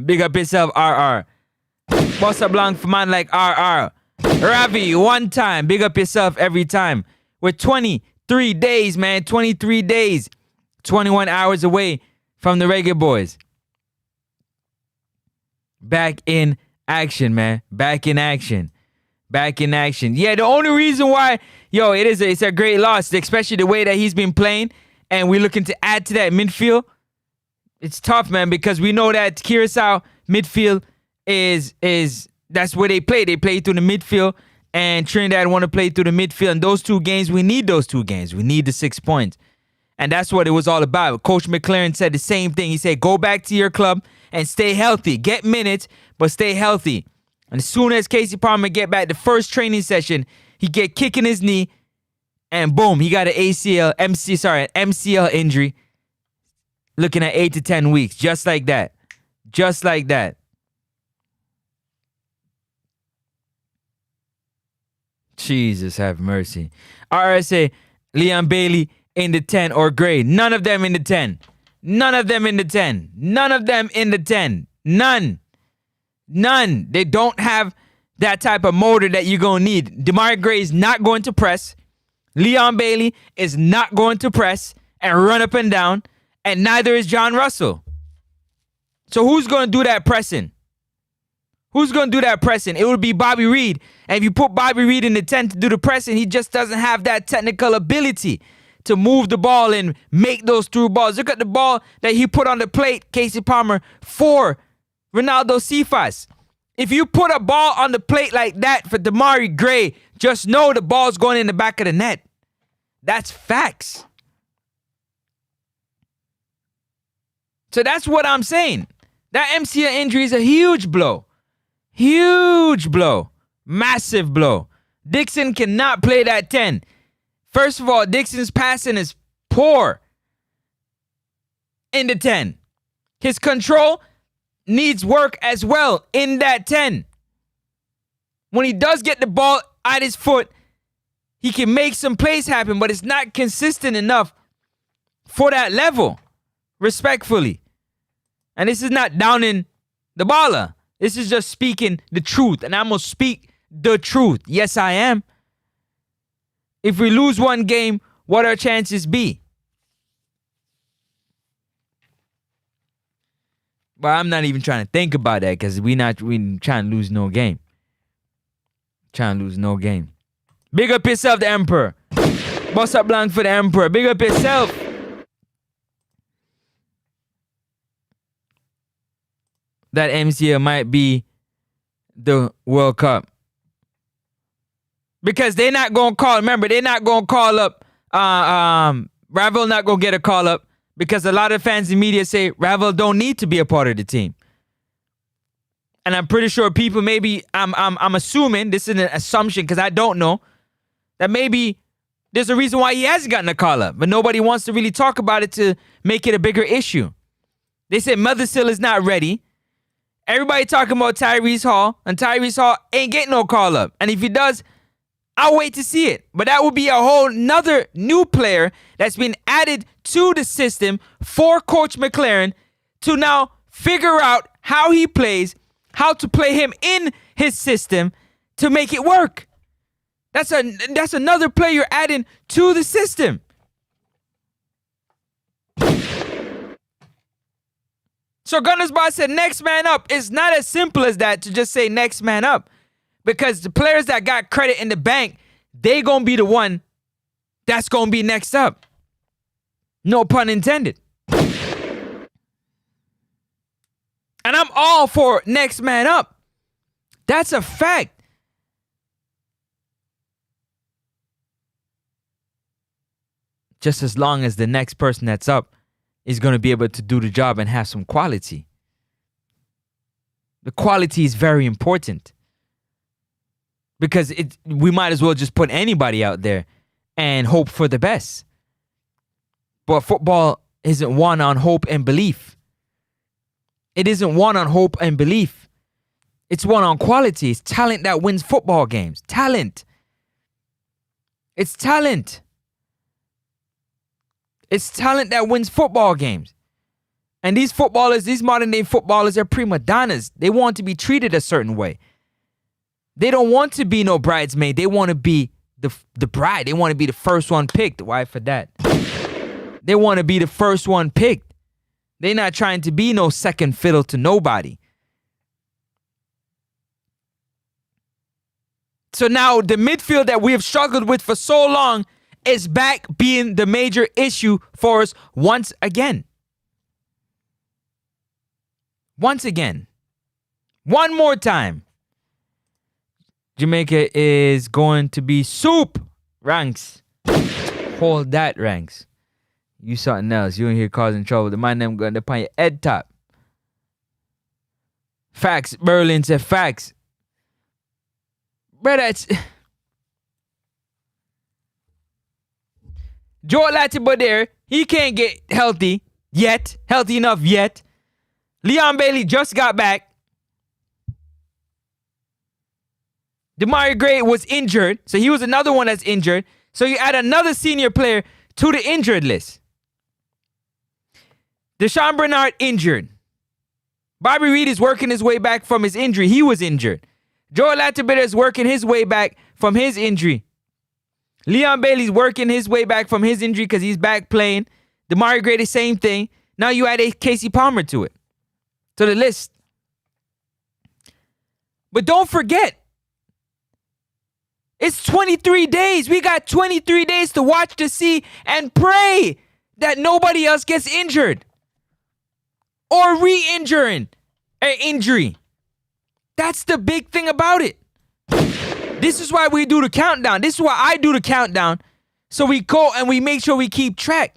Big up yourself, RR. Boss a blank for man like RR. Ravi, one time. Big up yourself every time. We're 23 days, man. 23 days. 21 hours away from the Reggae Boys. Back in action, man. Back in action. Yeah, the only reason why, it's a great loss, especially the way that he's been playing, and we're looking to add to that midfield. It's tough, man, because we know that Curacao midfield is that's where they play. They play through the midfield, and Trinidad want to play through the midfield. And those two games, we need those 2 games. We need the 6 points. And that's what it was all about. Coach McLaren said the same thing. He said, go back to your club and stay healthy. Get minutes, but stay healthy. And as soon as Casey Palmer get back, the first training session, he get kick in his knee, and boom, he got an MCL injury. Looking at 8 to 10 weeks, just like that. Jesus have mercy. RSA, Leon Bailey in the 10 or Gray. None of them in the 10. None. They don't have that type of motor that you're going to need. Demarai Gray is not going to press. Leon Bailey is not going to press and run up and down. And neither is John Russell. So who's going to do that pressing? It would be Bobby Reed. And if you put Bobby Reed in the 10 to do the pressing, he just doesn't have that technical ability to move the ball and make those through balls. Look at the ball that he put on the plate, Casey Palmer, for Ronaldo Cephas. If you put a ball on the plate like that for Demarai Gray, just know the ball's going in the back of the net. That's facts. So that's what I'm saying. That MCL injury is a huge blow. Massive blow. Dixon cannot play that 10. First of all, Dixon's passing is poor in the 10. His control needs work as well in that 10. When he does get the ball at his foot, he can make some plays happen, but it's not consistent enough for that level, respectfully. And this is not downing the baller. This is just speaking the truth. And I'm going to speak the truth. Yes, I am. If we lose one game, what our chances be? But I'm not even trying to think about that because we trying to lose no game. Big up yourself, the Emperor. Bust up blank for the Emperor. Big up yourself. That MCL might be the World Cup. Because they're not going to call, remember, they're not going to call up, Ravel not going to get a call up because a lot of fans and media say Ravel don't need to be a part of the team. And I'm pretty sure people maybe, I'm assuming, this is an assumption because I don't know, that maybe There's a reason why he hasn't gotten a call-up, but nobody wants to really talk about it to make it a bigger issue. They said Mothersill is not ready. Everybody talking about Tyrese Hall, and Tyrese Hall ain't getting no call-up. And if he does, I'll wait to see it. But that would be a whole nother new player that's been added to the system for Coach McLaren to now figure out how he plays, how to play him in his system to make it work. That's another player you're adding to the system. So Gunners Boss said next man up. It's not as simple as that to just say next man up. Because the players that got credit in the bank, they gonna be the one that's gonna be next up. No pun intended. And I'm all for next man up. That's a fact. Just as long as the next person that's up is going to be able to do the job and have some quality. The quality is very important. Because we might as well just put anybody out there and hope for the best. But football isn't won on hope and belief. It isn't won on hope and belief. It's won on quality. It's talent that wins football games. Talent. It's talent. It's talent that wins football games. And these footballers, these modern day footballers, are prima donnas. They want to be treated a certain way. They don't want to be no bridesmaid. They want to be the bride. They want to be the first one picked. Why for that? They want to be the first one picked. They're not trying to be no second fiddle to nobody. So now the midfield that we have struggled with for so long is back being the major issue for us once again. Once again. One more time. Jamaica is going to be soup. Ranks. Hold that, Ranks. You something else. You in here causing trouble. The man them going to put your head top. Facts. Berlin said facts. Brother, it's... Joe Latimer there, he can't get healthy yet. Healthy enough yet. Leon Bailey just got back. Demario Gray was injured, so he was another one that's injured. So you add another senior player to the injured list. Deshaun Bernard injured. Bobby Reed is working his way back from his injury. He was injured. Joe Latimer is working his way back from his injury. Leon Bailey's working his way back from his injury because he's back playing. Demario Gray, the same thing. Now you add a Casey Palmer to it. To the list. But don't forget, it's 23 days. We got 23 days to watch to see and pray that nobody else gets injured. Or re-injuring an injury. That's the big thing about it. This is why we do the countdown. This is why I do the countdown. So we go and we make sure we keep track.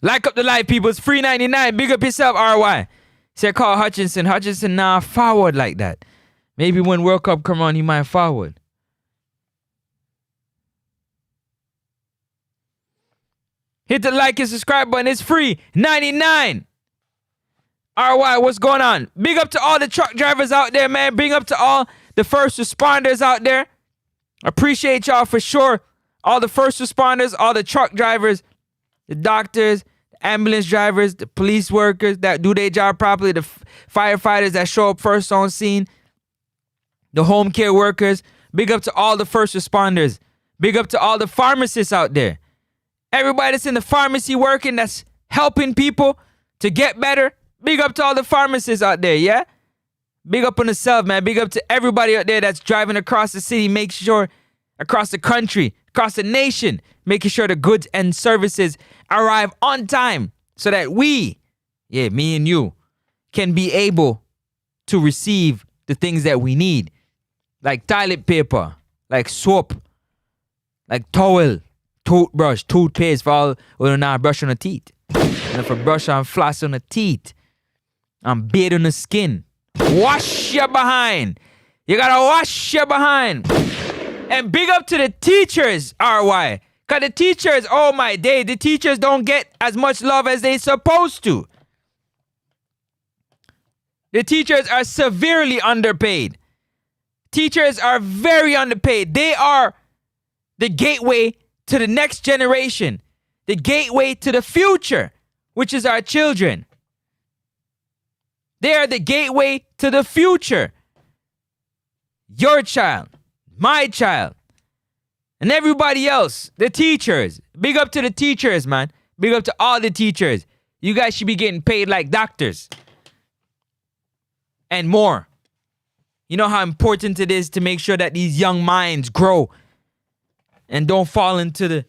Like up the live, people. It's free 99. Big up yourself, RY. Said call Hutchinson. Hutchinson, nah, forward like that. Maybe when World Cup come on, he might forward. Hit the like and subscribe button. It's free. 99. RY, what's going on? Big up to all the truck drivers out there, man. Big up to all the first responders out there. Appreciate y'all for sure. All the first responders, all the truck drivers, the doctors, the ambulance drivers, the police workers that do their job properly, the firefighters that show up first on scene, the home care workers. Big up to all the first responders. Big up to all the pharmacists out there. Everybody that's in the pharmacy working, that's helping people to get better. Big up to all the pharmacists out there, yeah? Big up on yourself, man. Big up to everybody out there that's driving across the city, make sure across the country, across the nation, making sure the goods and services arrive on time so that we, yeah, me and you, can be able to receive the things that we need. Like toilet paper, like soap, like towel, toothbrush, toothpaste for all when not brush on the teeth. And for brush and floss on the teeth. And bathe on the skin. Wash your behind. You gotta wash your behind. And big up to the teachers, RY. Cause the teachers, oh my day, the teachers don't get as much love as they supposed to. The teachers are severely underpaid. Teachers are very underpaid. They are the gateway to the next generation. The gateway to the future, which is our children. They are the gateway to the future. Your child, my child, and everybody else, the teachers. Big up to the teachers, man. Big up to all the teachers. You guys should be getting paid like doctors. And more. You know how important it is to make sure that these young minds grow and don't fall into the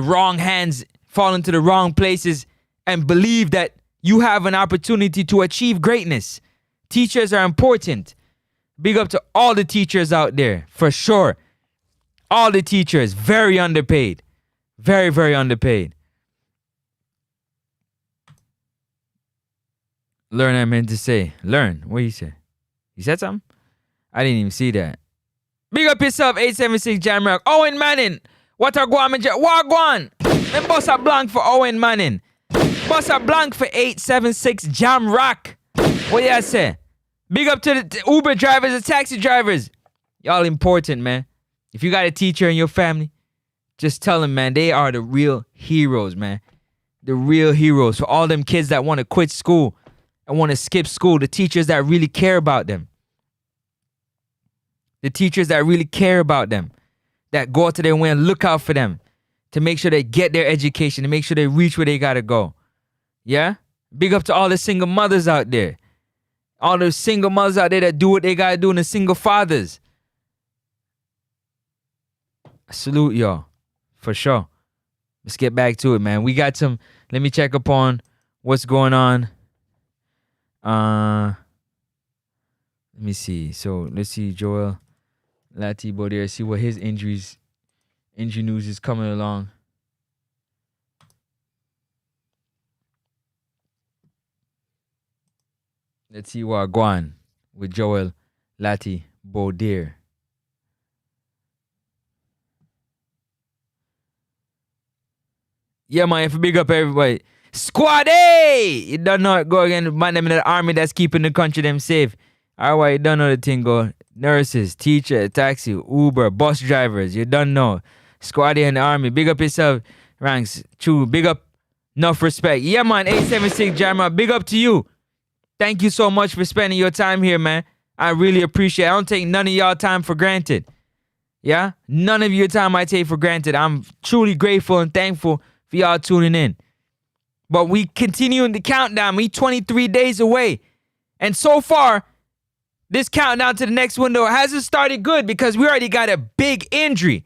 wrong hands, fall into the wrong places, and believe that you have an opportunity to achieve greatness. Teachers are important. Big up to all the teachers out there, for sure. All the teachers, very underpaid. Very, very underpaid. Learn, I meant to say. Learn. What you say? You said something? I didn't even see that. Big up yourself, 876 Jamrock. Owen Manning. What a guan, what guan? Then boss a blank for Owen Manning. Boss a blank for 876 Jamrock. What you say? Big up to the Uber drivers, the taxi drivers. Y'all important, man. If you got a teacher in your family, just tell them, man, they are the real heroes, man. The real heroes. For all them kids that want to quit school and want to skip school, the teachers that really care about them. The teachers that really care about them. That go out to their way and look out for them. To make sure they get their education. To make sure they reach where they got to go. Yeah? Big up to all the single mothers out there. All those single mothers out there that do what they got to do, and the single fathers. I salute y'all. For sure. Let's get back to it, man. We got some... Let me check upon what's going on. Let me see. So, let's see Joel Latibo there. See what his injury news is coming along. Let's see what Guan with Joel Latibo there. Yeah, man, if you big up everybody. Squad A! You don't know it go again. Man, them in the army that's keeping the country them safe. Alright, you don't know the thing go. Nurses, teacher, taxi, Uber, bus drivers. You don't know. Squad A in the army. Big up yourself. Ranks. True. Big up. Enough respect. Yeah, man. 876 Jammer. Big up to you. Thank you so much for spending your time here, man. I really appreciate it. I don't take none of y'all time for granted. Yeah? None of your time I take for granted. I'm truly grateful and thankful for y'all tuning in. But we continue in the countdown. We 23 days away. And so far, this countdown to the next window hasn't started good because we already got a big injury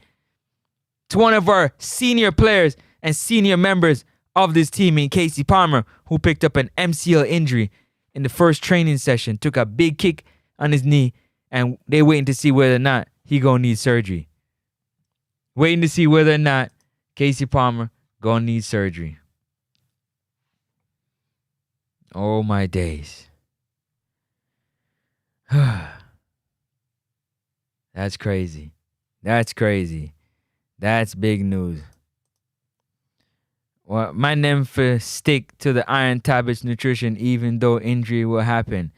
to one of our senior players and senior members of this team in Casey Palmer, who picked up an MCL injury in the first training session, took a big kick on his knee, and they waiting to see whether or not he gonna need surgery. Waiting to see whether or not Casey Palmer gonna need surgery. Oh my days. That's crazy. That's crazy. That's big news. Well, my name for stick to the iron tablets nutrition even though injury will happen.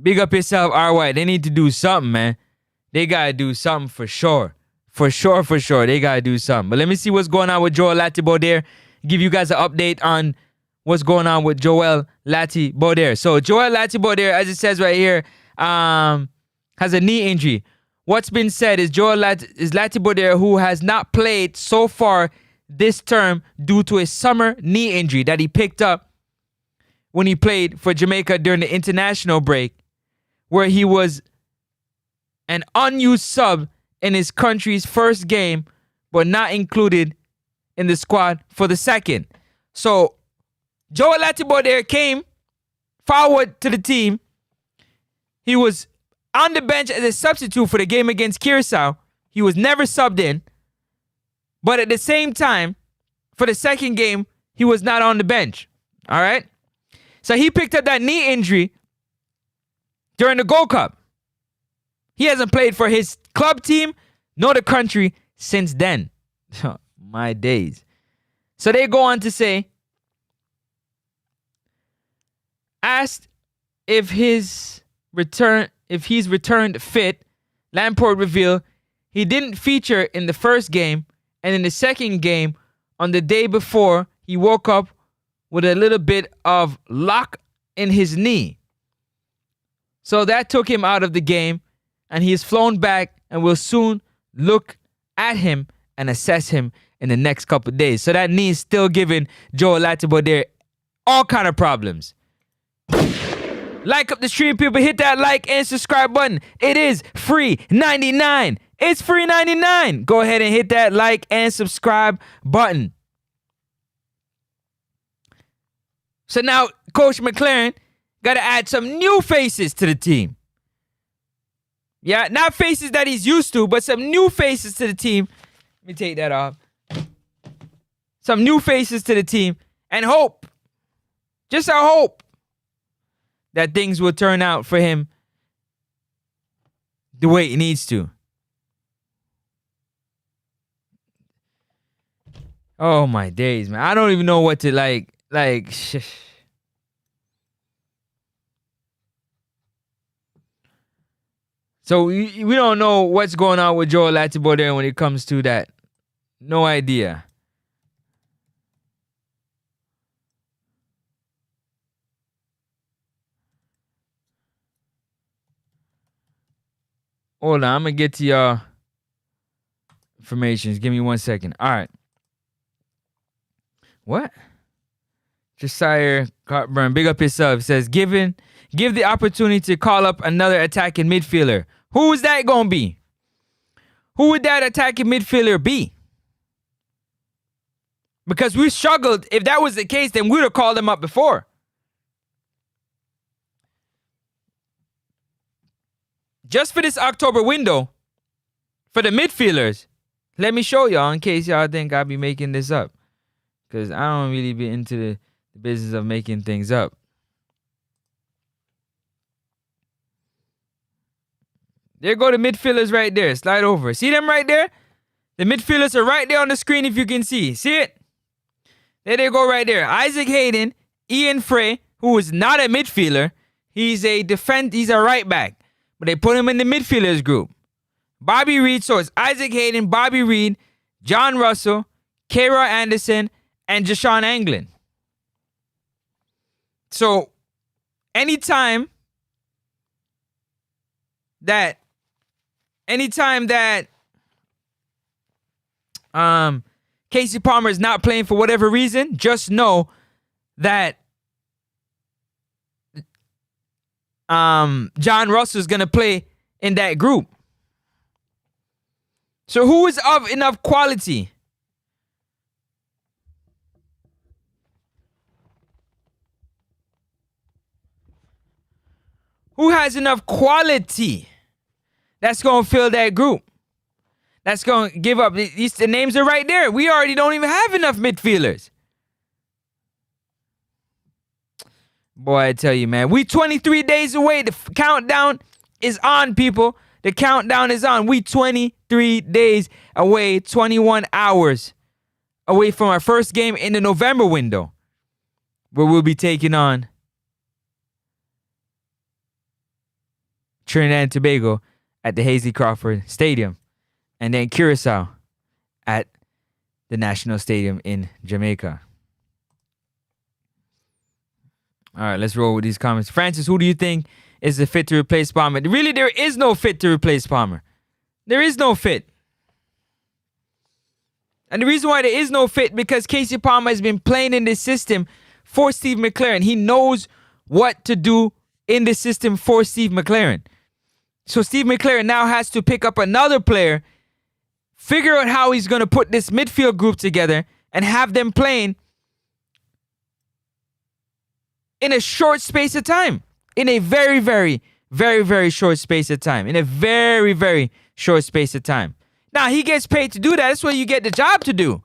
Big up yourself, RY. They need to do something, man. They gotta do something for sure. For sure. They gotta do something. But let me see what's going on with Joel Latibo there. Give you guys an update on what's going on with Joel Latibo there. So Joel Latibo there, as it says right here, has a knee injury. What's been said is Latibo there, who has not played so far this term due to a summer knee injury that he picked up when he played for Jamaica during the international break, where he was an unused sub in his country's first game, but not included in the squad for the second. So Joel Latibo there came forward to the team. He was on the bench as a substitute for the game against Curacao. He was never subbed in. But at the same time, for the second game, he was not on the bench. All right? So he picked up that knee injury during the Gold Cup. He hasn't played for his club team nor the country since then. My days. So they go on to say, asked if he's returned fit, Lampard revealed he didn't feature in the first game, and in the second game, on the day before, he woke up with a little bit of lock in his knee. So that took him out of the game, and he is flown back and will soon look at him and assess him in the next couple of days. So that knee is still giving Joe Latibeaudiere all kind of problems. Like up the stream, people. Hit that like and subscribe button. It is free 99. It's free 99. Go ahead and hit that like and subscribe button. So now Coach McLaren got to add some new faces to the team. Yeah, not faces that he's used to, but some new faces to the team. Let me take that off. Some new faces to the team. And hope, just a hope, that things will turn out for him the way it needs to. Oh my days, man. I don't even know what to like. So we don't know what's going on with Joe Latibeaudiere when it comes to that. No idea. Hold on, I'm going to get to y'all information. Give me 1 second. All right. What? Josiah Cartburn, big up yourself. Says, give the opportunity to call up another attacking midfielder. Who is that going to be? Who would that attacking midfielder be? Because we struggled. If that was the case, then we would have called him up before. Just for this October window, for the midfielders, let me show y'all in case y'all think I'll be making this up. Because I don't really be into the business of making things up. There go the midfielders right there. Slide over. See them right there? The midfielders are right there on the screen if you can see. See it? There they go right there. Isaac Hayden, Ian Frey, who is not a midfielder. He's a right back. But they put him in the midfielders group. Bobby Reed, so it's Isaac Hayden, Bobby Reed, John Russell, Kara Anderson, and Jashawn Anglin. So, anytime that Casey Palmer is not playing for whatever reason, just know that John Russell is going to play in that group. So who is of enough quality? Who has enough quality that's going to fill that group? That's going to give up. The names are right there. We already don't even have enough midfielders. Boy, I tell you, man. We 23 days away. The countdown is on, people. The countdown is on. We 23 days away, 21 hours away from our first game in the November window, where we'll be taking on Trinidad and Tobago at the Hasely Crawford Stadium, and then Curacao at the National Stadium in Jamaica. All right, let's roll with these comments. Francis, who do you think is the fit to replace Palmer? Really, there is no fit to replace Palmer. There is no fit. And the reason why there is no fit, because Casey Palmer has been playing in this system for Steve McLaren. He knows what to do in the system for Steve McLaren. So Steve McLaren now has to pick up another player, figure out how he's going to put this midfield group together, and have them playing in a short space of time. In a very, very, very, very short space of time. In a very, very short space of time. Now, he gets paid to do that. That's what you get the job to do.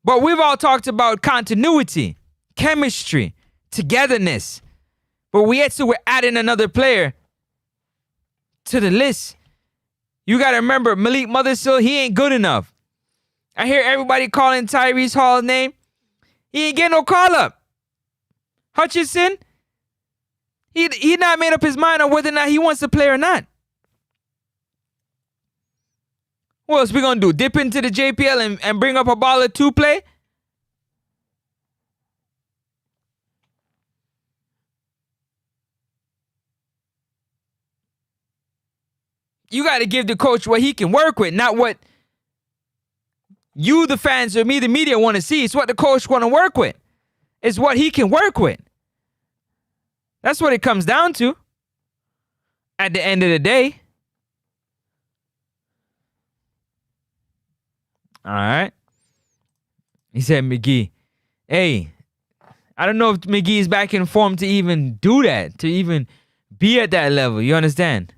But we've all talked about continuity, chemistry, togetherness. But we're adding another player to the list. You got to remember, Malik Mothersill, he ain't good enough. I hear everybody calling Tyrese Hall's name. He ain't getting no call up. Hutchinson, he not made up his mind on whether or not he wants to play or not. What else we gonna do? Dip into the JPL and bring up a baller to play? You got to give the coach what he can work with, not what you, the fans, or me, the media, want to see. It's what the coach want to work with. It's what he can work with. That's what it comes down to at the end of the day. All right. He said, McGee. Hey, I don't know if McGee is back in form to even do that, to even be at that level. You understand?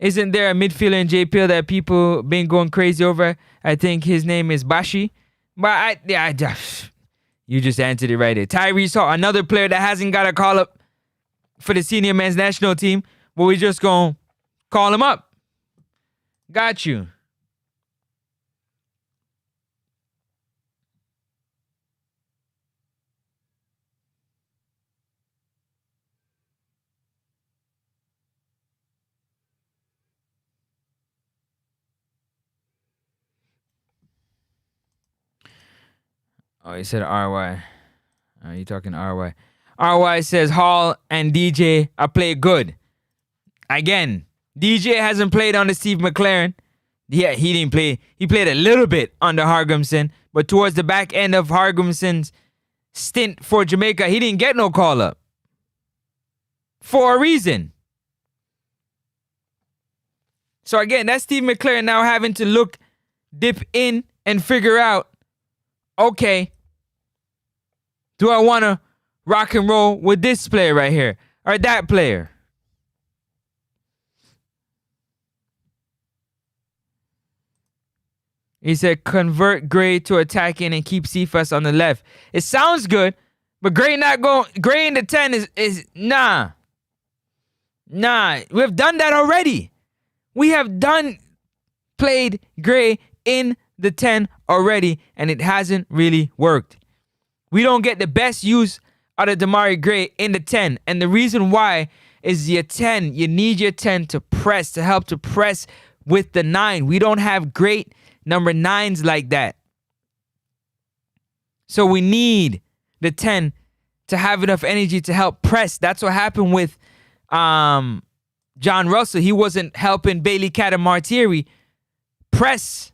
Isn't there a midfielder in JPL that people been going crazy over? I think his name is Bashi. But you just answered it right there. Tyrese Hall, another player that hasn't got a call up for the senior men's national team, but we just gonna call him up. Got you. Oh, he said RY. You talking RY? RY says Hall and DJ are played good. Again, DJ hasn't played under Steve McLaren. Yeah, he didn't play. He played a little bit under Hargumson, but towards the back end of Hargumson's stint for Jamaica, he didn't get no call up. For a reason. So again, that's Steve McLaren now having to dip in and figure out, okay, do I want to rock and roll with this player right here or that player? He said, convert Gray to attacking and keep Cephas on the left. It sounds good, but Gray in the 10 is nah. We've done that already. We have played Gray in the 10 already, and it hasn't really worked. We don't get the best use out of Damari Gray in the 10, and the reason why is your 10. You need your 10 to press, to help to press with the 9. We don't have great number 9s like that. So we need the 10 to have enough energy to help press. That's what happened with John Russell. He wasn't helping Bailey Catamartieri press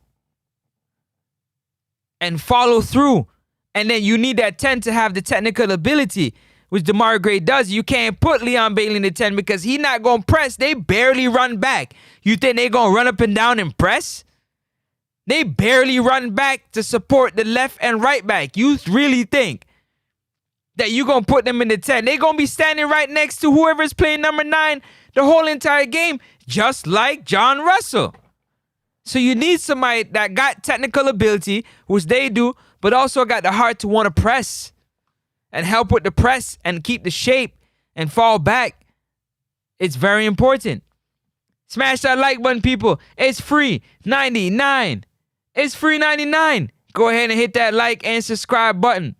and follow through. And then you need that 10 to have the technical ability, which Damari Gray does. You can't put Leon Bailey in the 10 because he's not going to press. They barely run back. You think they're going to run up and down and press? They barely run back to support the left and right back. You really think that you're going to put them in the 10? They're going to be standing right next to whoever's playing number 9 the whole entire game, just like John Russell. So you need somebody that got technical ability, which they do, but also got the heart to want to press and help with the press and keep the shape and fall back. It's very important. Smash that like button, people. It's free. 99. It's free 99. Go ahead and hit that like and subscribe button.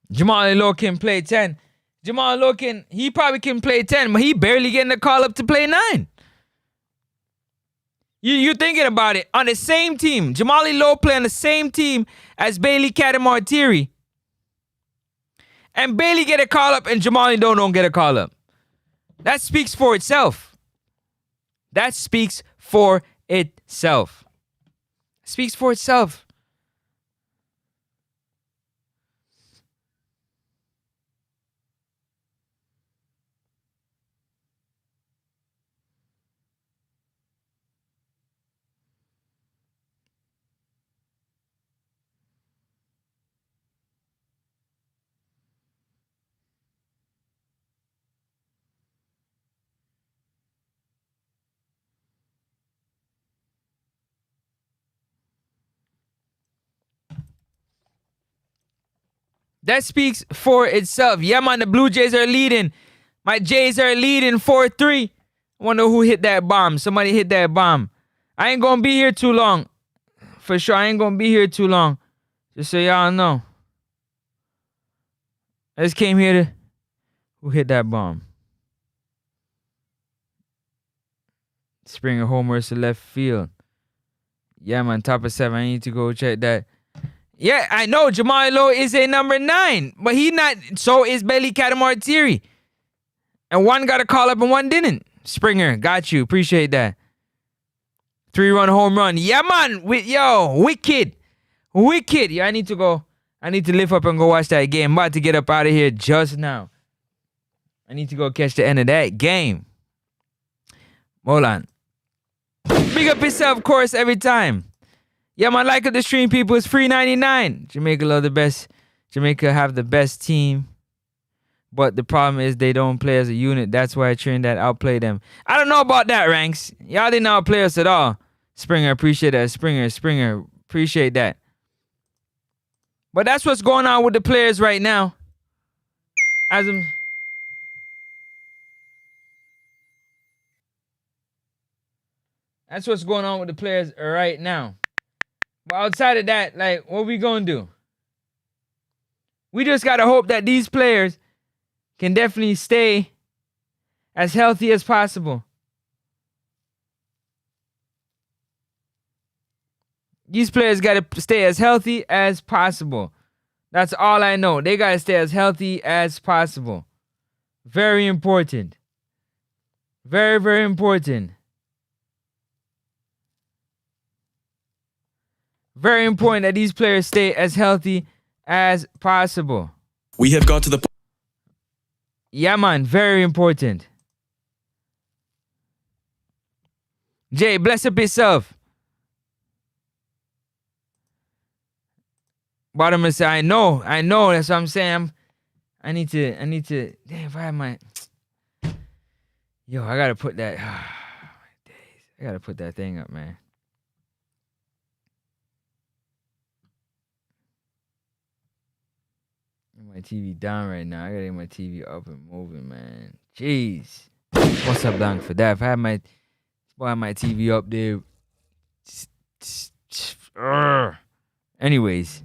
Jamal Lowe can play 10. Jamal Lowe he probably can play 10, but he barely getting a call up to play 9. You're thinking about it. On the same team, Jamali Lowe play on the same team as Bailey Catamartieri. And Bailey get a call up and Jamali Lowe don't get a call up. That speaks for itself. That speaks for itself. Speaks for itself. That speaks for itself. Yeah, man, the Blue Jays are leading. My Jays are leading 4-3. I wonder who hit that bomb. Somebody hit that bomb. I ain't gonna be here too long. For sure, I ain't gonna be here too long. Just so y'all know. I just came here to... Who hit that bomb? Springer homers to left field. Yeah, man, top of 7. I need to go check that. Yeah, I know Jamal Lowe is a number 9, but he not. So is Belly Catamartiri. And one got a call up and one didn't. Springer, got you. Appreciate that. 3-run home run. Yeah, man. Wicked. Wicked. Yeah, I need to go. I need to lift up and go watch that game. I'm about to get up out of here just now. I need to go catch the end of that game. Hold on. Big up yourself, of course, every time. Yeah, man, like the stream, people. It's free 99. Jamaica love the best. Jamaica have the best team. But the problem is they don't play as a unit. That's why Trinidad outplay them. I don't know about that, Ranks. Y'all didn't outplay us at all. Springer, appreciate that. Springer, appreciate that. But that's what's going on with the players right now. That's what's going on with the players right now. But outside of that, like, what we gonna do? We just gotta hope that these players can definitely stay as healthy as possible. These players gotta stay as healthy as possible. That's all I know. They gotta stay as healthy as possible. Very important. Very, very important. Very important that these players stay as healthy as possible. We have got to the... Yeah, man. Very important. Jay, bless up yourself. Bottom say, I know. That's what I'm saying. I need to. Damn, if I have my... Yo, I gotta put that... I gotta put that thing up, man. My TV down right now. I gotta get my TV up and moving, man. Jeez. What's up, Blank, for that? If I had my TV up there. Anyways.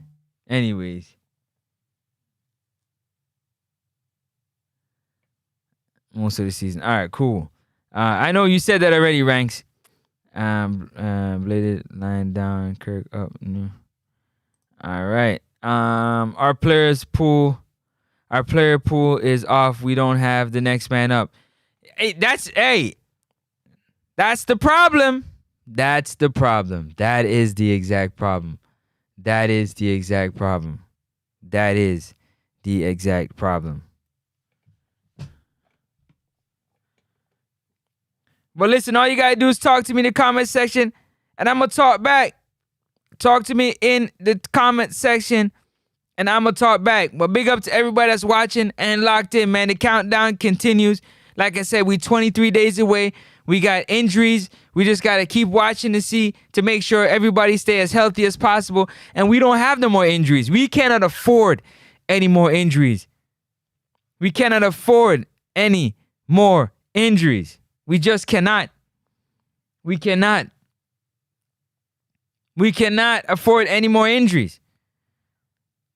Most of the season. All right, cool. I know you said that already, Ranks. Bladed line down, Kirk up. No. All right. Our player pool is off. We don't have the next man up. That's the problem. That's the problem. That is the exact problem. That is the exact problem. But listen, all you gotta do is talk to me in the comment section, and I'm gonna talk back. Talk to me in the comment section, and I'm going to talk back. But big up to everybody that's watching and locked in, man. The countdown continues. Like I said, we 23 days away. We got injuries. We just got to keep watching to make sure everybody stay as healthy as possible. And we don't have no more injuries. We cannot afford any more injuries. We cannot afford any more injuries. We just cannot. We cannot afford any more injuries.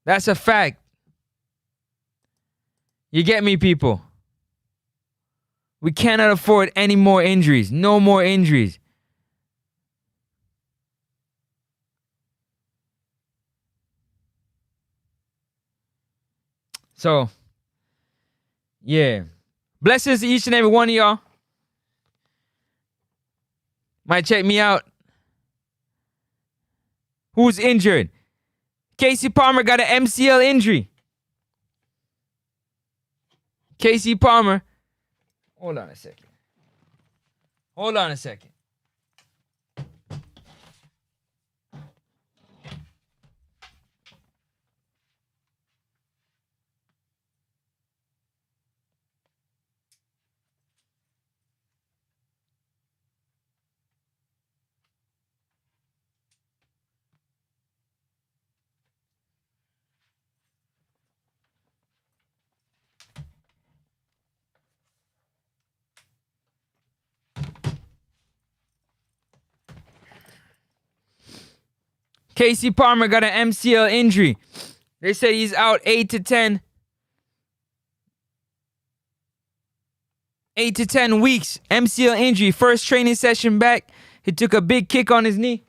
That's a fact. You get me, people? We cannot afford any more injuries. No more injuries. So, yeah. Blessings to each and every one of y'all. Might check me out. Who's injured? Casey Palmer got an MCL injury. Casey Palmer. Hold on a second. Casey Palmer got an MCL injury. They said he's out 8 to 10 weeks. MCL injury. First training session back. He took a big kick on his knee.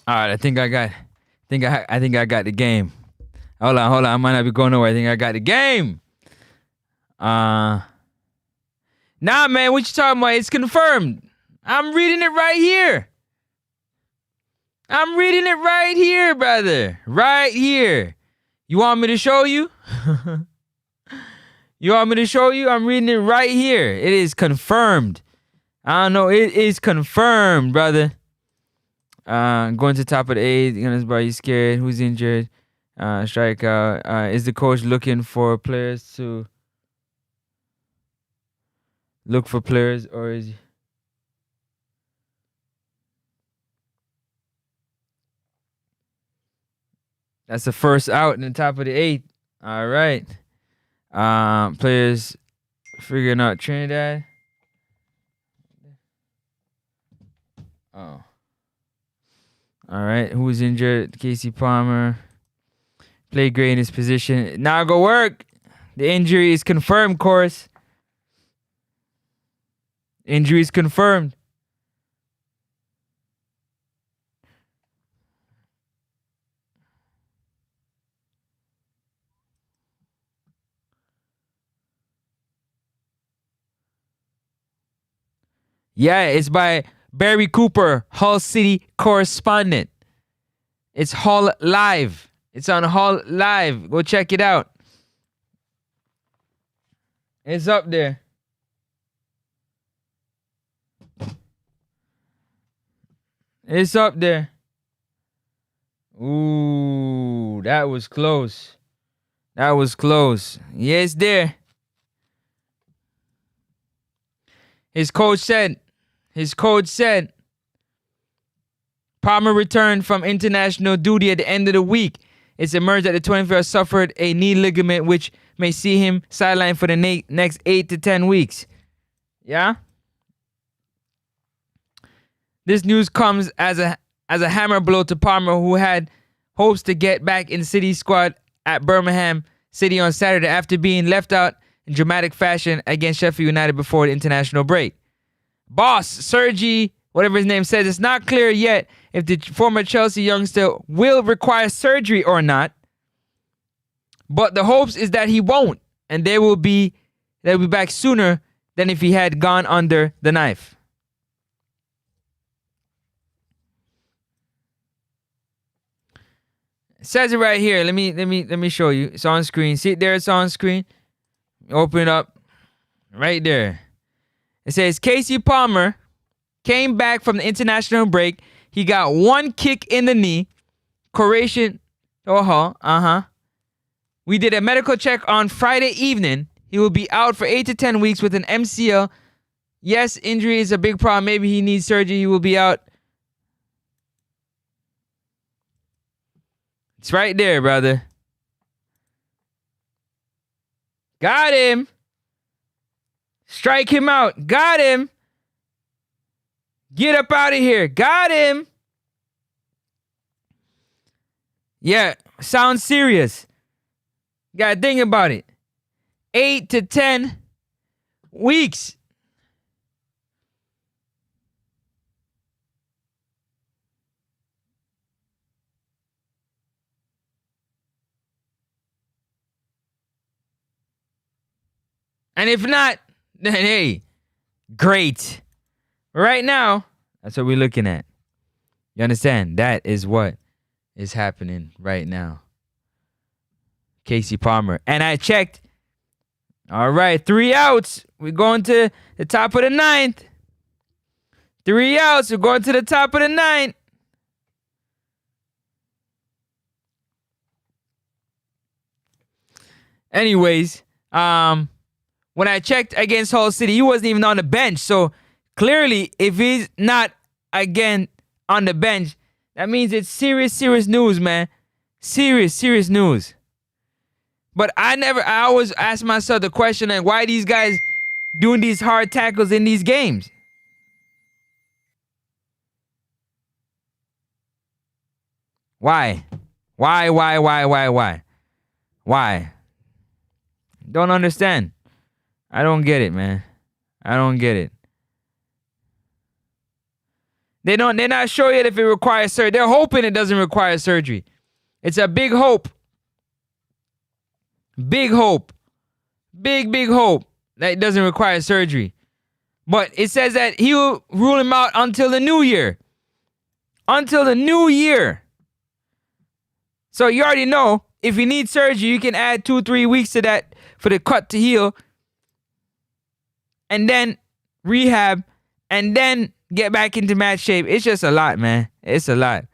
All right, I think I got the game. Hold on. I might not be going nowhere. I think I got the game. Nah, man, what you talking about? It's confirmed. I'm reading it right here, brother. Right here. You want me to show you? You want me to show you? I'm reading it right here. It is confirmed. I don't know. It is confirmed, brother. Going to the top of the eighth. Are you scared? Who's injured? Strikeout. Is the coach looking for players to look for players, or is that's the first out in the top of the eighth? All right. Players figuring out Trinidad. Oh. All right. Who's injured? Casey Palmer. Played great in his position. Now go work. The injury is confirmed, course. Injury is confirmed. Yeah, it's by Barry Cooper, Hull City correspondent. It's Hull Live. It's on Hull Live. Go check it out. It's up there. It's up there. Ooh, that was close. That was close. Yeah, it's there. His coach said Palmer returned from international duty at the end of the week. It's emerged that the 24 suffered a knee ligament, which may see him sidelined for the next 8 to 10 weeks. Yeah? This news comes as a hammer blow to Palmer, who had hopes to get back in City squad at Birmingham City on Saturday after being left out in dramatic fashion against Sheffield United before the international break. Boss Sergi, whatever his name says, it's not clear yet if the former Chelsea youngster will require surgery or not. But the hopes is that he won't, and they'll be back sooner than if he had gone under the knife. It says it right here. Let me show you. It's on screen. See it there? It's on screen. Open it up. Right there. It says Casey Palmer came back from the international break. He got one kick in the knee. Croatian. We did a medical check on Friday evening. He will be out for 8 to 10 weeks with an MCL. Yes, injury is a big problem. Maybe he needs surgery. He will be out. It's right there, brother. Got him. Strike him out. Got him. Get up out of here. Got him. Yeah. Sounds serious. Gotta think about it. 8 to 10 weeks. And if not, then hey, great. Right now, that's what we're looking at. You understand? That is what is happening right now. Casey Palmer. And I checked. All right, 3 outs. We're going to the top of the 9th. 3 outs. We're going to the top of the 9th. Anyways, when I checked against Hull City, he wasn't even on the bench. So clearly, if he's not again on the bench, that means it's serious news, man. Serious news. But I always ask myself the question, like, why these guys doing these hard tackles in these games? Why? Why? Don't understand. I don't get it, man. I don't get it. They're not sure yet if it requires surgery. They're hoping it doesn't require surgery. It's a big hope. Big hope. Big hope that it doesn't require surgery. But it says that he will rule him out until the new year. Until the new year. So you already know, if you need surgery, you can add 2-3 weeks to that for the cut to heal. And then rehab. And then get back into match shape. It's just a lot, man. It's a lot.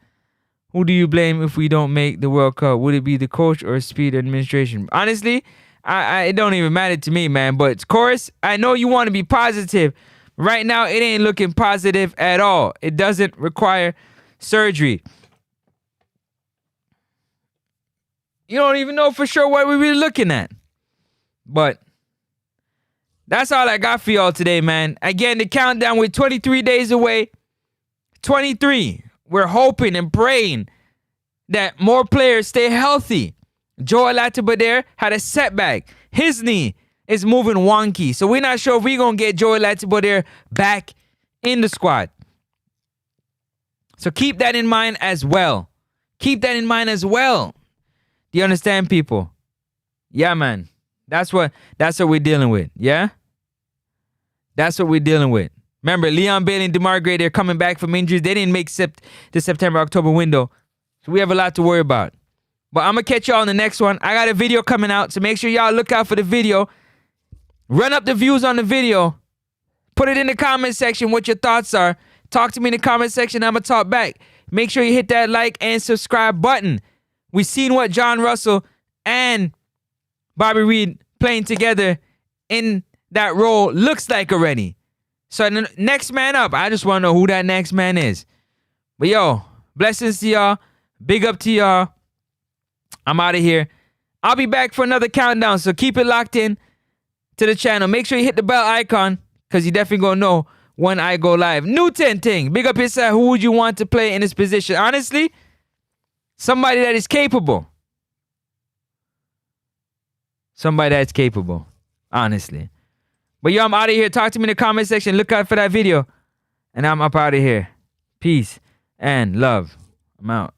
Who do you blame if we don't make the World Cup? Would it be the coach or Speed administration? Honestly, it don't even matter to me, man. But of course, I know you want to be positive. Right now, it ain't looking positive at all. It doesn't require surgery. You don't even know for sure what we're really looking at. But that's all I got for y'all today, man. Again, the countdown, we're 23 days away. 23. We're hoping and praying that more players stay healthy. Joel Latibadair had a setback. His knee is moving wonky. So we're not sure if we're going to get Joel Latibadair back in the squad. So keep that in mind as well. Keep that in mind as well. Do you understand, people? Yeah, man. That's what we're dealing with. Yeah? That's what we're dealing with. Remember, Leon Bailey and DeMar Gray, they're coming back from injuries. They didn't make the September-October window. So we have a lot to worry about. But I'm going to catch y'all on the next one. I got a video coming out, so make sure y'all look out for the video. Run up the views on the video. Put it in the comment section what your thoughts are. Talk to me in the comment section. I'm going to talk back. Make sure you hit that like and subscribe button. We've seen what John Russell and Bobby Reed playing together in that role looks like already. So the next man up, I just want to know who that next man is. But yo, blessings to y'all. Big up to y'all. I'm out of here. I'll be back for another countdown, so keep it locked in to the channel. Make sure you hit the bell icon, because you definitely going to know when I go live. New 10 thing. Big up yourself. Who would you want to play in this position? Honestly, somebody that is capable. Somebody that's capable. Honestly. But yo, I'm out of here. Talk to me in the comment section. Look out for that video. And I'm up out of here. Peace and love. I'm out.